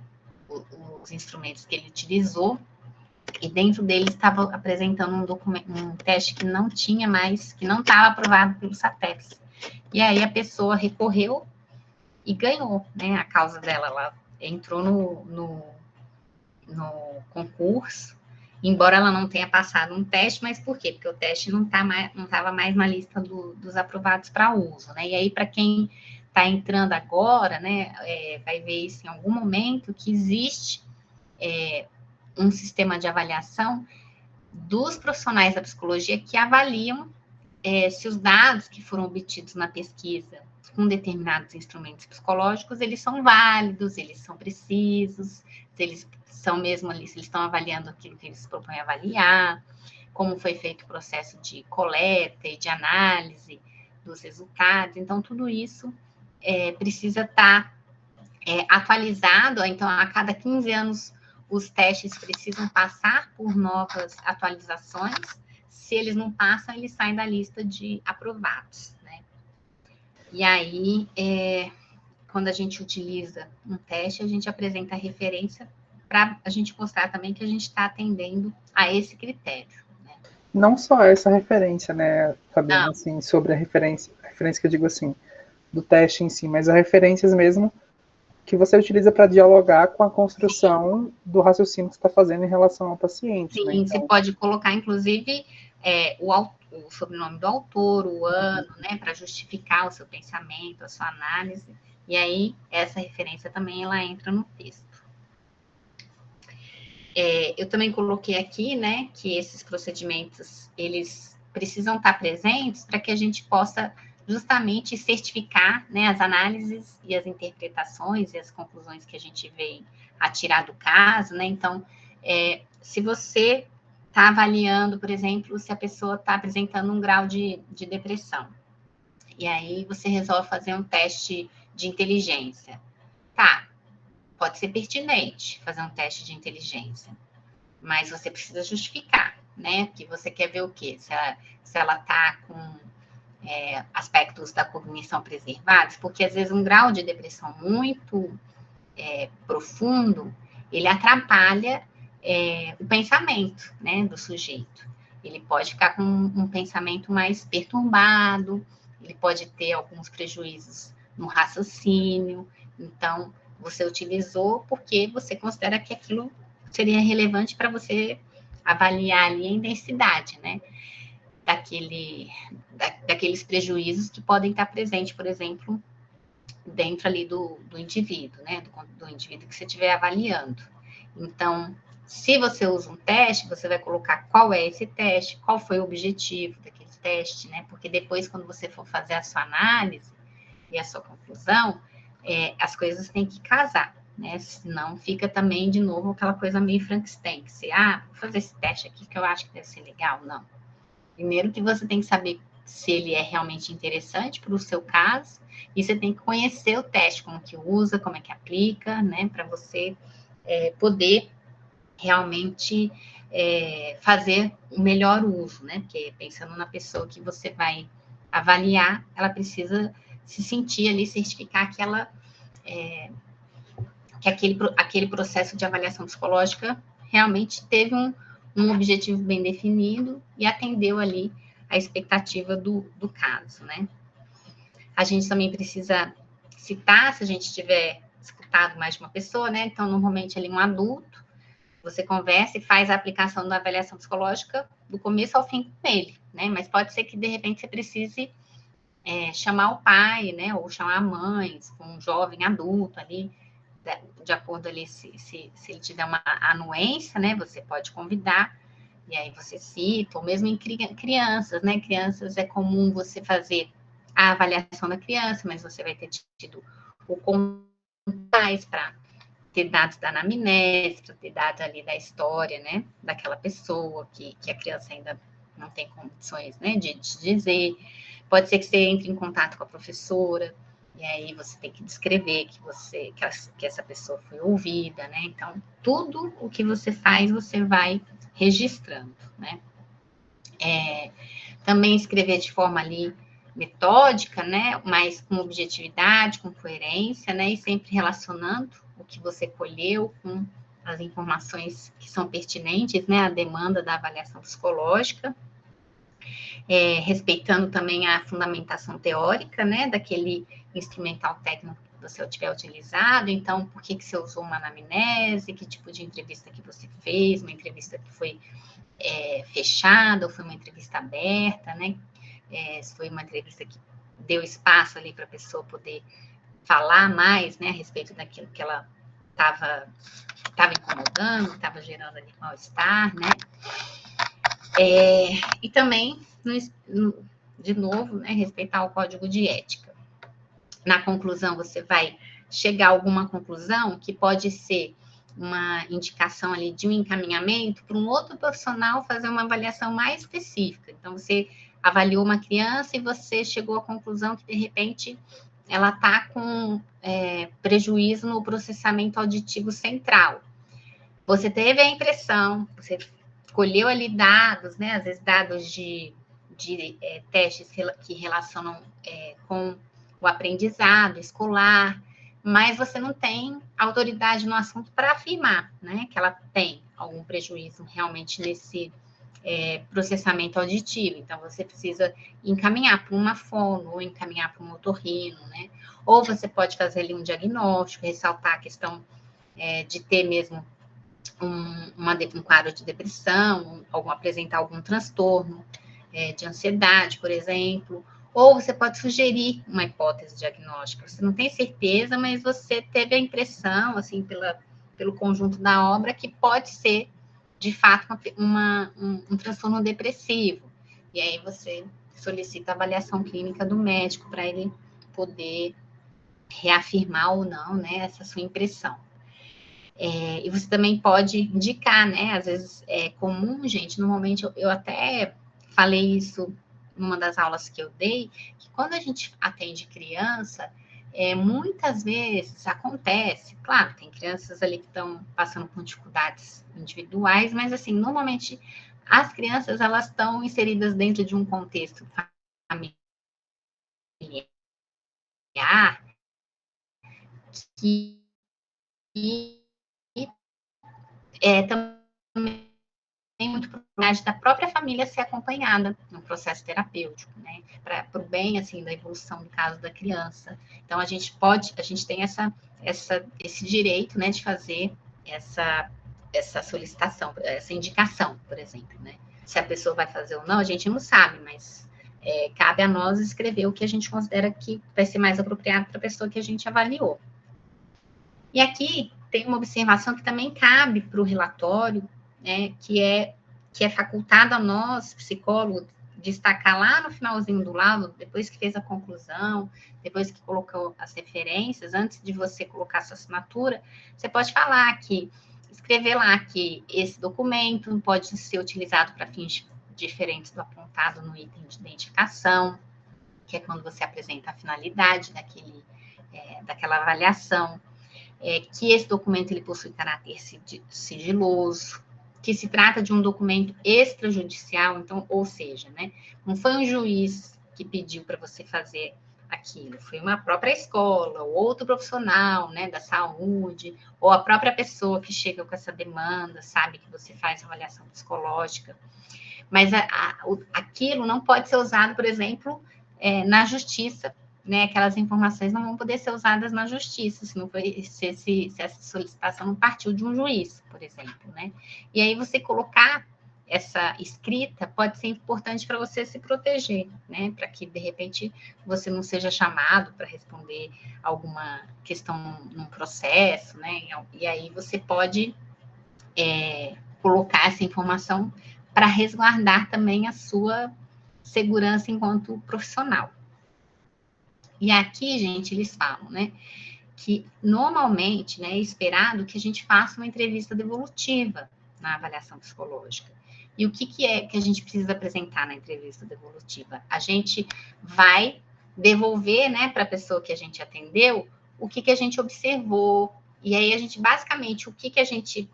Speaker 1: os instrumentos que ele utilizou, e dentro dele estava apresentando um teste que não tinha mais, que não estava aprovado pelo SATEPS. E aí a pessoa recorreu e ganhou, né, a causa dela. Ela entrou no concurso, embora ela não tenha passado um teste, mas por quê? Porque o teste não estava mais na lista dos aprovados para uso, né? E aí, para quem está entrando agora, né, vai ver isso em algum momento, que existe um sistema de avaliação dos profissionais da psicologia que avaliam se os dados que foram obtidos na pesquisa com determinados instrumentos psicológicos, eles são válidos, eles são precisos, se eles são mesmo ali, se eles estão avaliando aquilo que eles se propõem a avaliar, como foi feito o processo de coleta e de análise dos resultados. Então, tudo isso precisa estar atualizado. Então, a cada 15 anos, os testes precisam passar por novas atualizações. Se eles não passam, eles saem da lista de aprovados, né? E aí, quando a gente utiliza um teste, a gente apresenta a referência para a gente mostrar também que a gente está atendendo a esse critério, né?
Speaker 2: Não só essa referência, né, Fabiana, assim, sobre a referência que eu digo assim, do teste em si, mas as referências mesmo que você utiliza para dialogar com a construção do raciocínio que você está fazendo em relação ao paciente.
Speaker 1: Sim,
Speaker 2: né? Então,
Speaker 1: você pode colocar, inclusive, o sobrenome do autor, o ano, né, para justificar o seu pensamento, a sua análise, e aí essa referência também ela entra no texto. Eu também coloquei aqui, né, que esses procedimentos, eles precisam estar presentes para que a gente possa justamente certificar, né, as análises e as interpretações e as conclusões que a gente vem a tirar do caso, né? Então, se você está avaliando, por exemplo, se a pessoa está apresentando um grau de depressão, e aí você resolve fazer um teste de inteligência. Tá, pode ser pertinente fazer um teste de inteligência, mas você precisa justificar, né? Que você quer ver o quê? Se ela está com aspectos da cognição preservados, porque às vezes um grau de depressão muito profundo, ele atrapalha o pensamento, né, do sujeito. Ele pode ficar com um pensamento mais perturbado, ele pode ter alguns prejuízos no raciocínio. Então, você utilizou porque você considera que aquilo seria relevante para você avaliar ali a intensidade, né, daqueles prejuízos que podem estar presentes, por exemplo, dentro ali do indivíduo, né, do indivíduo que você estiver avaliando. Então, se você usa um teste, você vai colocar qual é esse teste, qual foi o objetivo daquele teste, né, porque depois, quando você for fazer a sua análise e a sua conclusão, as coisas têm que casar, né, senão fica também, de novo, aquela coisa meio Frankenstein, que você, vou fazer esse teste aqui que eu acho que deve ser legal. Não. Primeiro que você tem que saber se ele é realmente interessante para o seu caso, e você tem que conhecer o teste, como que usa, como é que aplica, né, para você poder realmente fazer o melhor uso, né, porque pensando na pessoa que você vai avaliar, ela precisa se sentir ali, certificar que ela, que aquele processo de avaliação psicológica realmente teve um objetivo bem definido e atendeu ali a expectativa do caso, né. A gente também precisa citar, se a gente tiver escutado mais de uma pessoa, né? Então, normalmente, ali um adulto, você conversa e faz a aplicação da avaliação psicológica do começo ao fim com ele, né? Mas pode ser que, de repente, você precise chamar o pai, né? Ou chamar a mãe, um jovem adulto ali, de acordo ali, se ele te der uma anuência, né? Você pode convidar, e aí você cita, ou mesmo em crianças, né? Crianças é comum você fazer a avaliação da criança, mas você vai ter tido o contato para ter dados da anamnese, para ter dados ali da história, né, daquela pessoa que a criança ainda não tem condições, né, de dizer. Pode ser que você entre em contato com a professora, e aí você tem que descrever que essa pessoa foi ouvida, né, então, tudo o que você faz, você vai registrando, né. Também escrever de forma ali metódica, né, mas com objetividade, com coerência, né, e sempre relacionando o que você colheu com as informações que são pertinentes, né, à demanda da avaliação psicológica, respeitando também a fundamentação teórica, né, daquele instrumental técnico que você tiver utilizado. Então, por que você usou uma anamnese, que tipo de entrevista que você fez, uma entrevista que foi fechada, ou foi uma entrevista aberta, né, se foi uma entrevista que deu espaço ali para a pessoa poder falar mais, né, a respeito daquilo que ela estava incomodando, estava gerando ali mal-estar, né, e também, de novo, né, respeitar o código de ética. Na conclusão, você vai chegar a alguma conclusão que pode ser uma indicação ali de um encaminhamento para um outro profissional fazer uma avaliação mais específica. Então, você avaliou uma criança e você chegou à conclusão que, de repente, ela está com prejuízo no processamento auditivo central. Você teve a impressão, você colheu ali dados, né, às vezes dados de testes que relacionam com o aprendizado escolar, mas você não tem autoridade no assunto para afirmar, né, que ela tem algum prejuízo realmente nesse processamento auditivo. Então, você precisa encaminhar para uma fono, ou encaminhar para um otorrino, né? Ou você pode fazer ali um diagnóstico, ressaltar a questão de ter mesmo um quadro de depressão, apresentar algum transtorno de ansiedade, por exemplo. Ou você pode sugerir uma hipótese diagnóstica. Você não tem certeza, mas você teve a impressão, assim, pelo conjunto da obra, que pode ser, de fato, um transtorno depressivo. E aí você solicita a avaliação clínica do médico para ele poder reafirmar ou não, né, essa sua impressão. E você também pode indicar, né, às vezes é comum, gente, normalmente eu até falei isso numa das aulas que eu dei, que quando a gente atende criança, muitas vezes acontece, claro, tem crianças ali que estão passando por dificuldades individuais, mas assim, normalmente as crianças, elas estão inseridas dentro de um contexto familiar que também tem muito probabilidade da própria família ser acompanhada no processo terapêutico, né? Para o bem, assim, da evolução do caso da criança. Então, a gente tem esse direito, né, de fazer essa solicitação, essa indicação, por exemplo, né? Se a pessoa vai fazer ou não, a gente não sabe, mas cabe a nós escrever o que a gente considera que vai ser mais apropriado para a pessoa que a gente avaliou. E aqui tem uma observação que também cabe para o relatório, né, que é facultado a nós, psicólogos, destacar lá no finalzinho do laudo, depois que fez a conclusão, depois que colocou as referências, antes de você colocar sua assinatura, você pode falar que, escrever lá que esse documento pode ser utilizado para fins diferentes do apontado no item de identificação, que é quando você apresenta a finalidade daquela avaliação, que esse documento ele possui caráter sigiloso, que se trata de um documento extrajudicial, então, ou seja, né, não foi um juiz que pediu para você fazer aquilo, foi uma própria escola, ou outro profissional, né, da saúde, ou a própria pessoa que chega com essa demanda, sabe que você faz avaliação psicológica, mas aquilo não pode ser usado, por exemplo, na justiça, né, aquelas informações não vão poder ser usadas na justiça, se essa solicitação não partiu de um juiz, por exemplo, né? E aí você colocar essa escrita pode ser importante para você se proteger, né? Para que, de repente, você não seja chamado para responder alguma questão num processo, né? E aí você pode colocar essa informação para resguardar também a sua segurança enquanto profissional. E aqui, gente, eles falam, né, que normalmente, né, é esperado que a gente faça uma entrevista devolutiva na avaliação psicológica. E o que é que a gente precisa apresentar na entrevista devolutiva? A gente vai devolver, né, para a pessoa que a gente atendeu o que a gente observou. E aí a gente, basicamente, o que a gente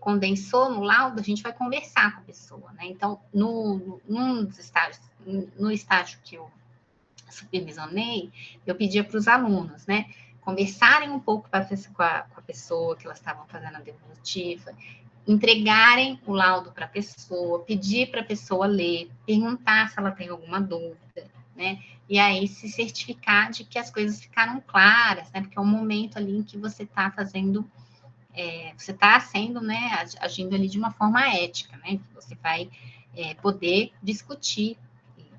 Speaker 1: condensou no laudo, a gente vai conversar com a pessoa, né? Então, no estágio que eu supervisionei, eu pedia para os alunos, né, conversarem um pouco com a pessoa que elas estavam fazendo a devolutiva, entregarem o laudo para a pessoa, pedir para a pessoa ler, perguntar se ela tem alguma dúvida, né, e aí se certificar de que as coisas ficaram claras, né, porque é um momento ali em que você está fazendo, você está sendo, né, agindo ali de uma forma ética, né, que você vai poder discutir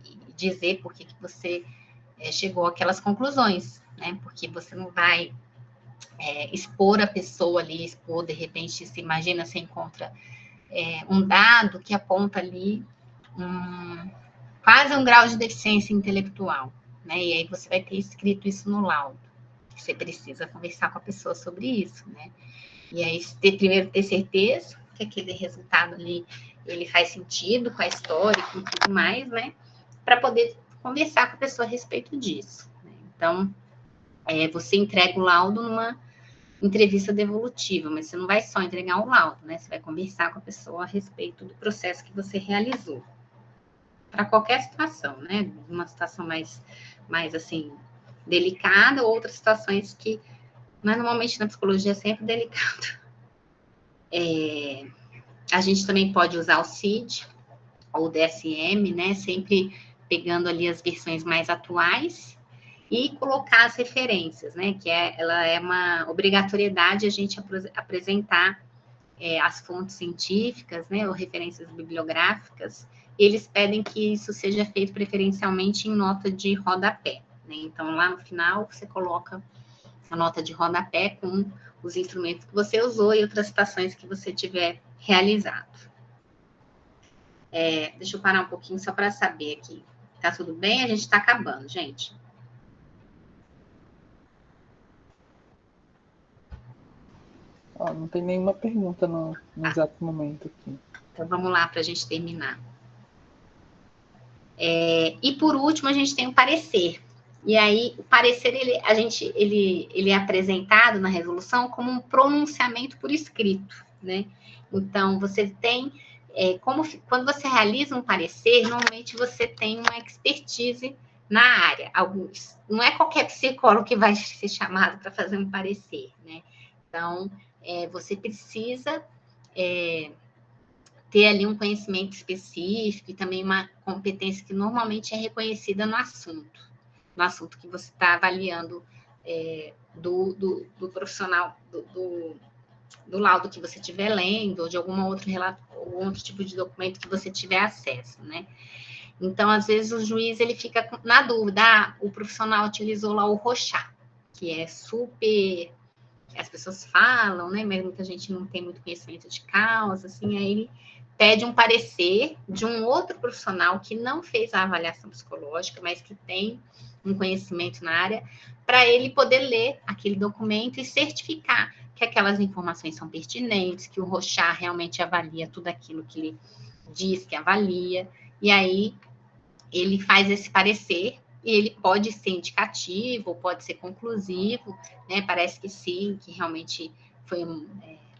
Speaker 1: e dizer por que você chegou àquelas conclusões, né? Porque você não vai expor a pessoa ali, de repente, se imagina, você encontra um dado que aponta ali quase um grau de deficiência intelectual, né? E aí você vai ter escrito isso no laudo. Você precisa conversar com a pessoa sobre isso, né? E aí, primeiro ter certeza que aquele resultado ali, ele faz sentido com a história e com tudo mais, né? Para poder conversar com a pessoa a respeito disso. Né? Então, você entrega o laudo numa entrevista devolutiva, mas você não vai só entregar o laudo, né? Você vai conversar com a pessoa a respeito do processo que você realizou. Para qualquer situação, né? Uma situação mais assim, delicada, ou outras situações que, mas normalmente na psicologia é sempre delicado. A gente também pode usar o CID ou o DSM, né? Sempre pegando ali as versões mais atuais e colocar as referências, né? Que ela é uma obrigatoriedade a gente apresentar as fontes científicas, né? Ou referências bibliográficas. Eles pedem que isso seja feito preferencialmente em nota de rodapé, né? Então, lá no final, você coloca a nota de rodapé com os instrumentos que você usou e outras citações que você tiver realizado. Deixa eu parar um pouquinho só para saber aqui Tá tudo bem? A gente está acabando, gente.
Speaker 2: Não tem nenhuma pergunta no exato momento aqui.
Speaker 1: Então, vamos lá para a gente terminar. E, por último, a gente tem o parecer. E aí, o parecer, ele é apresentado na resolução como um pronunciamento por escrito, né? Então, você tem... quando você realiza um parecer, normalmente você tem uma expertise na área. Não é qualquer psicólogo que vai ser chamado para fazer um parecer, né? Então, você precisa ter ali um conhecimento específico e também uma competência que normalmente é reconhecida no assunto que você está avaliando do profissional, do laudo que você estiver lendo, ou de algum outro tipo de documento que você tiver acesso, né? Então, às vezes, o juiz ele fica na dúvida, o profissional utilizou lá o ROCHA, que é super... As pessoas falam, né? Mas muita gente não tem muito conhecimento de causa, assim, aí ele pede um parecer de um outro profissional que não fez a avaliação psicológica, mas que tem um conhecimento na área, para ele poder ler aquele documento e certificar que aquelas informações são pertinentes, que o ROCHA realmente avalia tudo aquilo que ele diz que avalia, e aí ele faz esse parecer, e ele pode ser indicativo, pode ser conclusivo, né? Parece que sim, que realmente foi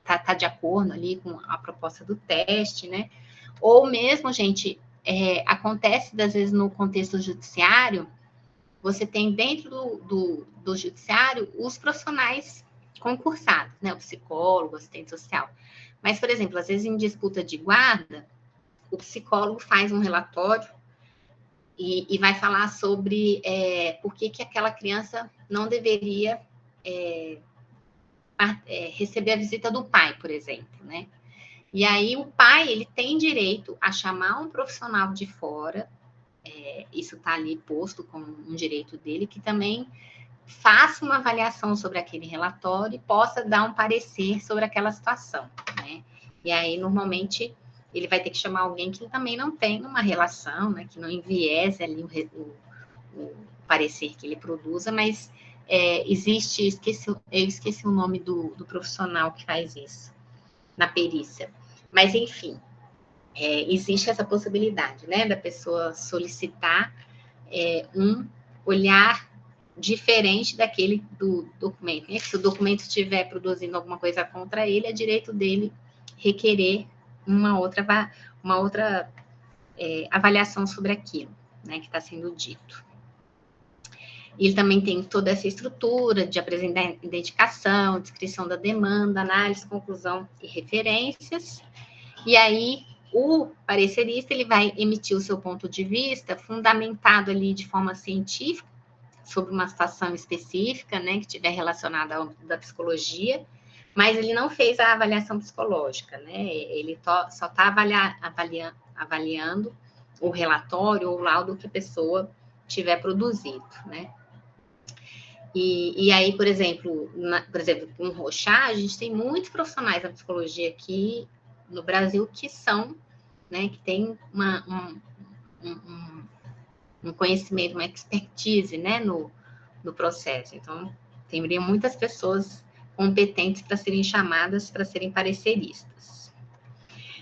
Speaker 1: tá de acordo ali com a proposta do teste, né? Ou mesmo, gente, acontece, às vezes, no contexto judiciário, você tem dentro do judiciário os profissionais concursados, né? O psicólogo, o assistente social. Mas, por exemplo, às vezes em disputa de guarda, o psicólogo faz um relatório e vai falar sobre por que aquela criança não deveria receber a visita do pai, por exemplo, né? E aí o pai, ele tem direito a chamar um profissional de fora, isso está ali posto como um direito dele, que também faça uma avaliação sobre aquele relatório e possa dar um parecer sobre aquela situação, né? E aí, normalmente, ele vai ter que chamar alguém que também não tem uma relação, né? Que não enviese ali o parecer que ele produza, mas existe, eu esqueci o nome do profissional que faz isso, na perícia. Mas, enfim, existe essa possibilidade, né? Da pessoa solicitar um olhar diferente daquele do documento, né? Se o documento estiver produzindo alguma coisa contra ele, é direito dele requerer uma outra avaliação sobre aquilo, né, que está sendo dito. Ele também tem toda essa estrutura de apresentar identificação, descrição da demanda, análise, conclusão e referências. E aí, o parecerista, ele vai emitir o seu ponto de vista fundamentado ali de forma científica, sobre uma situação específica, né, que estiver relacionada ao da psicologia, mas ele não fez a avaliação psicológica, né, ele só está avaliando o relatório ou o laudo que a pessoa tiver produzido, né. E aí, por exemplo, com o ROCHA, a gente tem muitos profissionais da psicologia aqui no Brasil que são, né, que tem um conhecimento, uma expertise, né, no processo. Então, teriam muitas pessoas competentes para serem chamadas para serem pareceristas.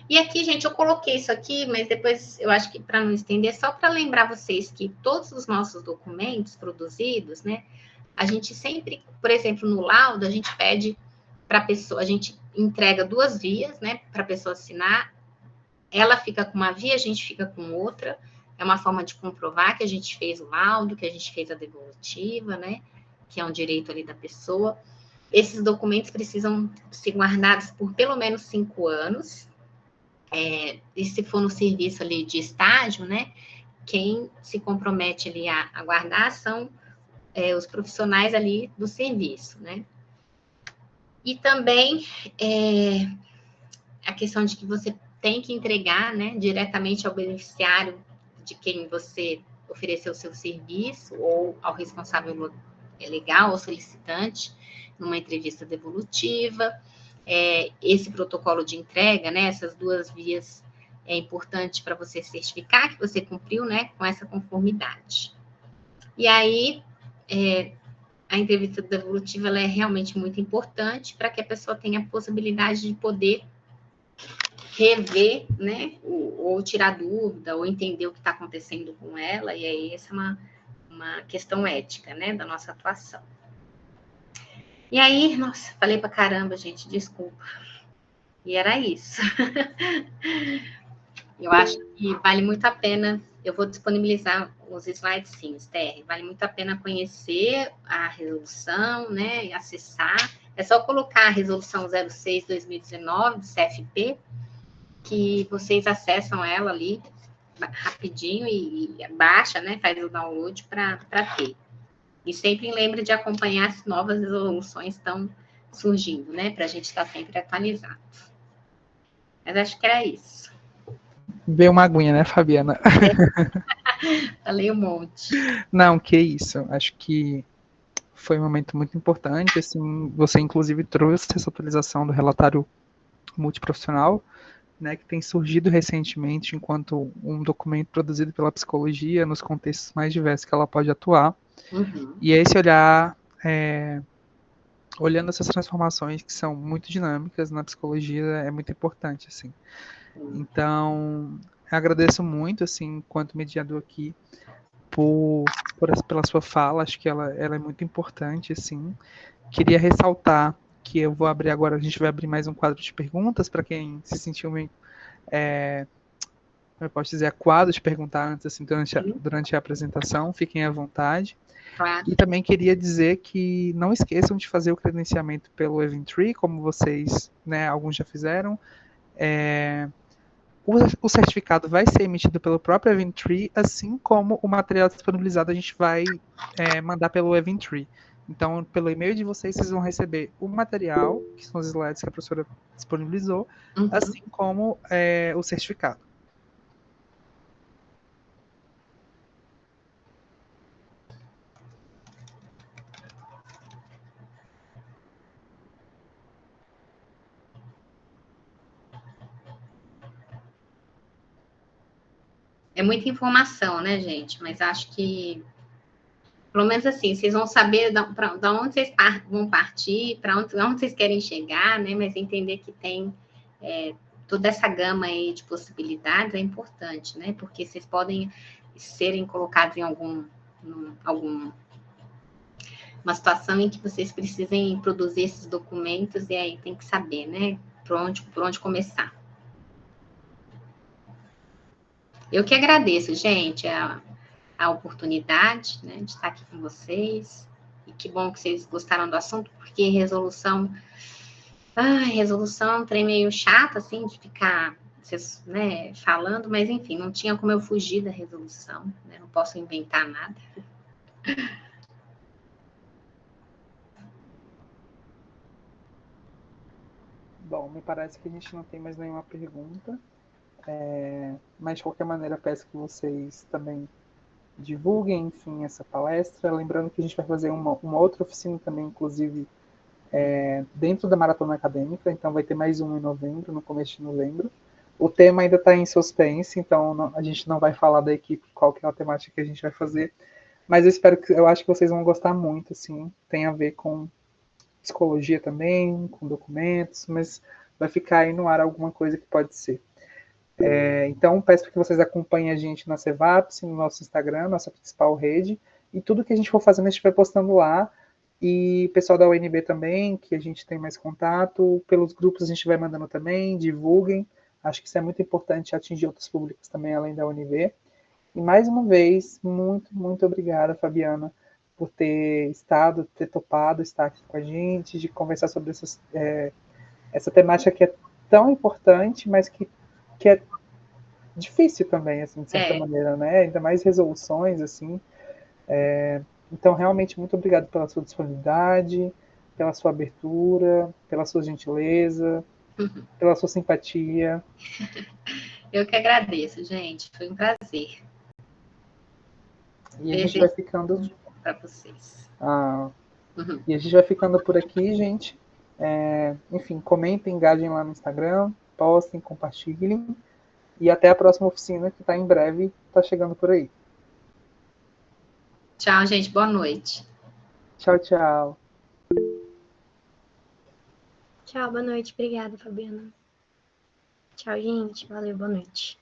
Speaker 1: E aqui, gente, eu coloquei isso aqui, mas depois eu acho que para não estender, só para lembrar vocês que todos os nossos documentos produzidos, né, a gente sempre, por exemplo, no laudo, a gente pede para a pessoa, a gente entrega 2 vias, né, para a pessoa assinar, ela fica com uma via, a gente fica com outra, é uma forma de comprovar que a gente fez o laudo, que a gente fez a devolutiva, né, que é um direito ali da pessoa. Esses documentos precisam ser guardados por pelo menos 5 anos, e se for no serviço ali de estágio, né, quem se compromete ali a guardar são os profissionais ali do serviço, né. E também a questão de que você tem que entregar, né, diretamente ao beneficiário de quem você ofereceu o seu serviço, ou ao responsável legal ou solicitante, numa entrevista devolutiva. Esse protocolo de entrega, né, essas 2 vias, é importante para você certificar que você cumpriu, né, com essa conformidade. E aí, a entrevista devolutiva ela é realmente muito importante para que a pessoa tenha a possibilidade de poder rever, né, ou tirar dúvida, ou entender o que está acontecendo com ela, e aí essa é uma questão ética, né, da nossa atuação. E aí, nossa, falei pra caramba, gente, desculpa. E era isso. Eu acho que vale muito a pena, eu vou disponibilizar os slides sim, Esther, vale muito a pena conhecer a resolução, né, e acessar. É só colocar a resolução 06/2019 do CFP, que vocês acessam ela ali rapidinho e baixa, né, faz o download para ter. E sempre lembre de acompanhar as novas resoluções que estão surgindo, né, para a gente estar sempre atualizado. Mas acho que era isso.
Speaker 2: Veio uma aguinha, né, Fabiana?
Speaker 1: Falei um monte.
Speaker 2: Não, que isso. Acho que foi um momento muito importante. Assim, você inclusive trouxe essa atualização do relatório multiprofissional, né, que tem surgido recentemente enquanto um documento produzido pela psicologia nos contextos mais diversos que ela pode atuar.
Speaker 1: Uhum.
Speaker 2: E esse olhar, olhando essas transformações que são muito dinâmicas na psicologia, é muito importante, assim. Então, eu agradeço muito, assim, enquanto mediador aqui, pela sua fala. Acho que ela é muito importante, assim. Queria ressaltar que eu vou abrir agora, a gente vai abrir mais um quadro de perguntas para quem se sentiu meio, eu posso dizer, acuado de perguntar antes, assim, durante a apresentação. Fiquem à vontade.
Speaker 1: Claro.
Speaker 2: E também queria dizer que não esqueçam de fazer o credenciamento pelo Eventtree, como vocês, né, alguns já fizeram. O certificado vai ser emitido pelo próprio Eventtree, assim como o material disponibilizado a gente vai mandar pelo Eventtree. Então, pelo e-mail de vocês vão receber o material, que são os slides que a professora disponibilizou, assim como o certificado.
Speaker 1: É muita informação, né, gente? Mas acho que, pelo menos assim, vocês vão saber da onde vocês vão partir, para onde vocês querem chegar, né? Mas entender que tem toda essa gama aí de possibilidades é importante, né? Porque vocês podem serem colocados em alguma situação em que vocês precisem produzir esses documentos, e aí tem que saber, né? Por onde começar. Eu que agradeço, gente, a oportunidade, né, de estar aqui com vocês. E que bom que vocês gostaram do assunto, porque resolução é um trem meio chato, assim, de ficar, vocês, né, falando, mas enfim, não tinha como eu fugir da resolução, né, não posso inventar nada.
Speaker 2: Bom, me parece que a gente não tem mais nenhuma pergunta, mas de qualquer maneira peço que vocês também divulguem, enfim, essa palestra. Lembrando que a gente vai fazer uma outra oficina também, inclusive, dentro da Maratona Acadêmica, então vai ter mais um em novembro, no começo de novembro. O tema ainda está em suspense, então a gente não vai falar da equipe qual que é a temática que a gente vai fazer, mas eu acho que vocês vão gostar muito, assim, tem a ver com psicologia também, com documentos, mas vai ficar aí no ar alguma coisa que pode ser. Então, peço que vocês acompanhem a gente na Cevaps, no nosso Instagram, nossa principal rede, e tudo que a gente for fazendo a gente vai postando lá. E o pessoal da UNB também, que a gente tem mais contato, pelos grupos a gente vai mandando também, divulguem. Acho que isso é muito importante, atingir outros públicos também, além da UNB. E mais uma vez, muito, muito obrigada, Fabiana, por ter topado estar aqui com a gente, de conversar sobre essa temática que é tão importante, mas que é difícil também, assim, de certa maneira, né? Ainda mais resoluções, assim. Então, realmente, muito obrigado pela sua disponibilidade, pela sua abertura, pela sua gentileza, pela sua simpatia.
Speaker 1: Eu que agradeço, gente. Foi um prazer.
Speaker 2: E a gente vai ficando
Speaker 1: para vocês.
Speaker 2: E a gente vai ficando por aqui, gente. Enfim, comentem, engajem lá no Instagram, postem, compartilhem. E até a próxima oficina, que está em breve, está chegando por aí.
Speaker 1: Tchau, gente. Boa noite.
Speaker 2: Tchau, tchau.
Speaker 3: Tchau, boa noite. Obrigada, Fabiana. Tchau, gente. Valeu, boa noite.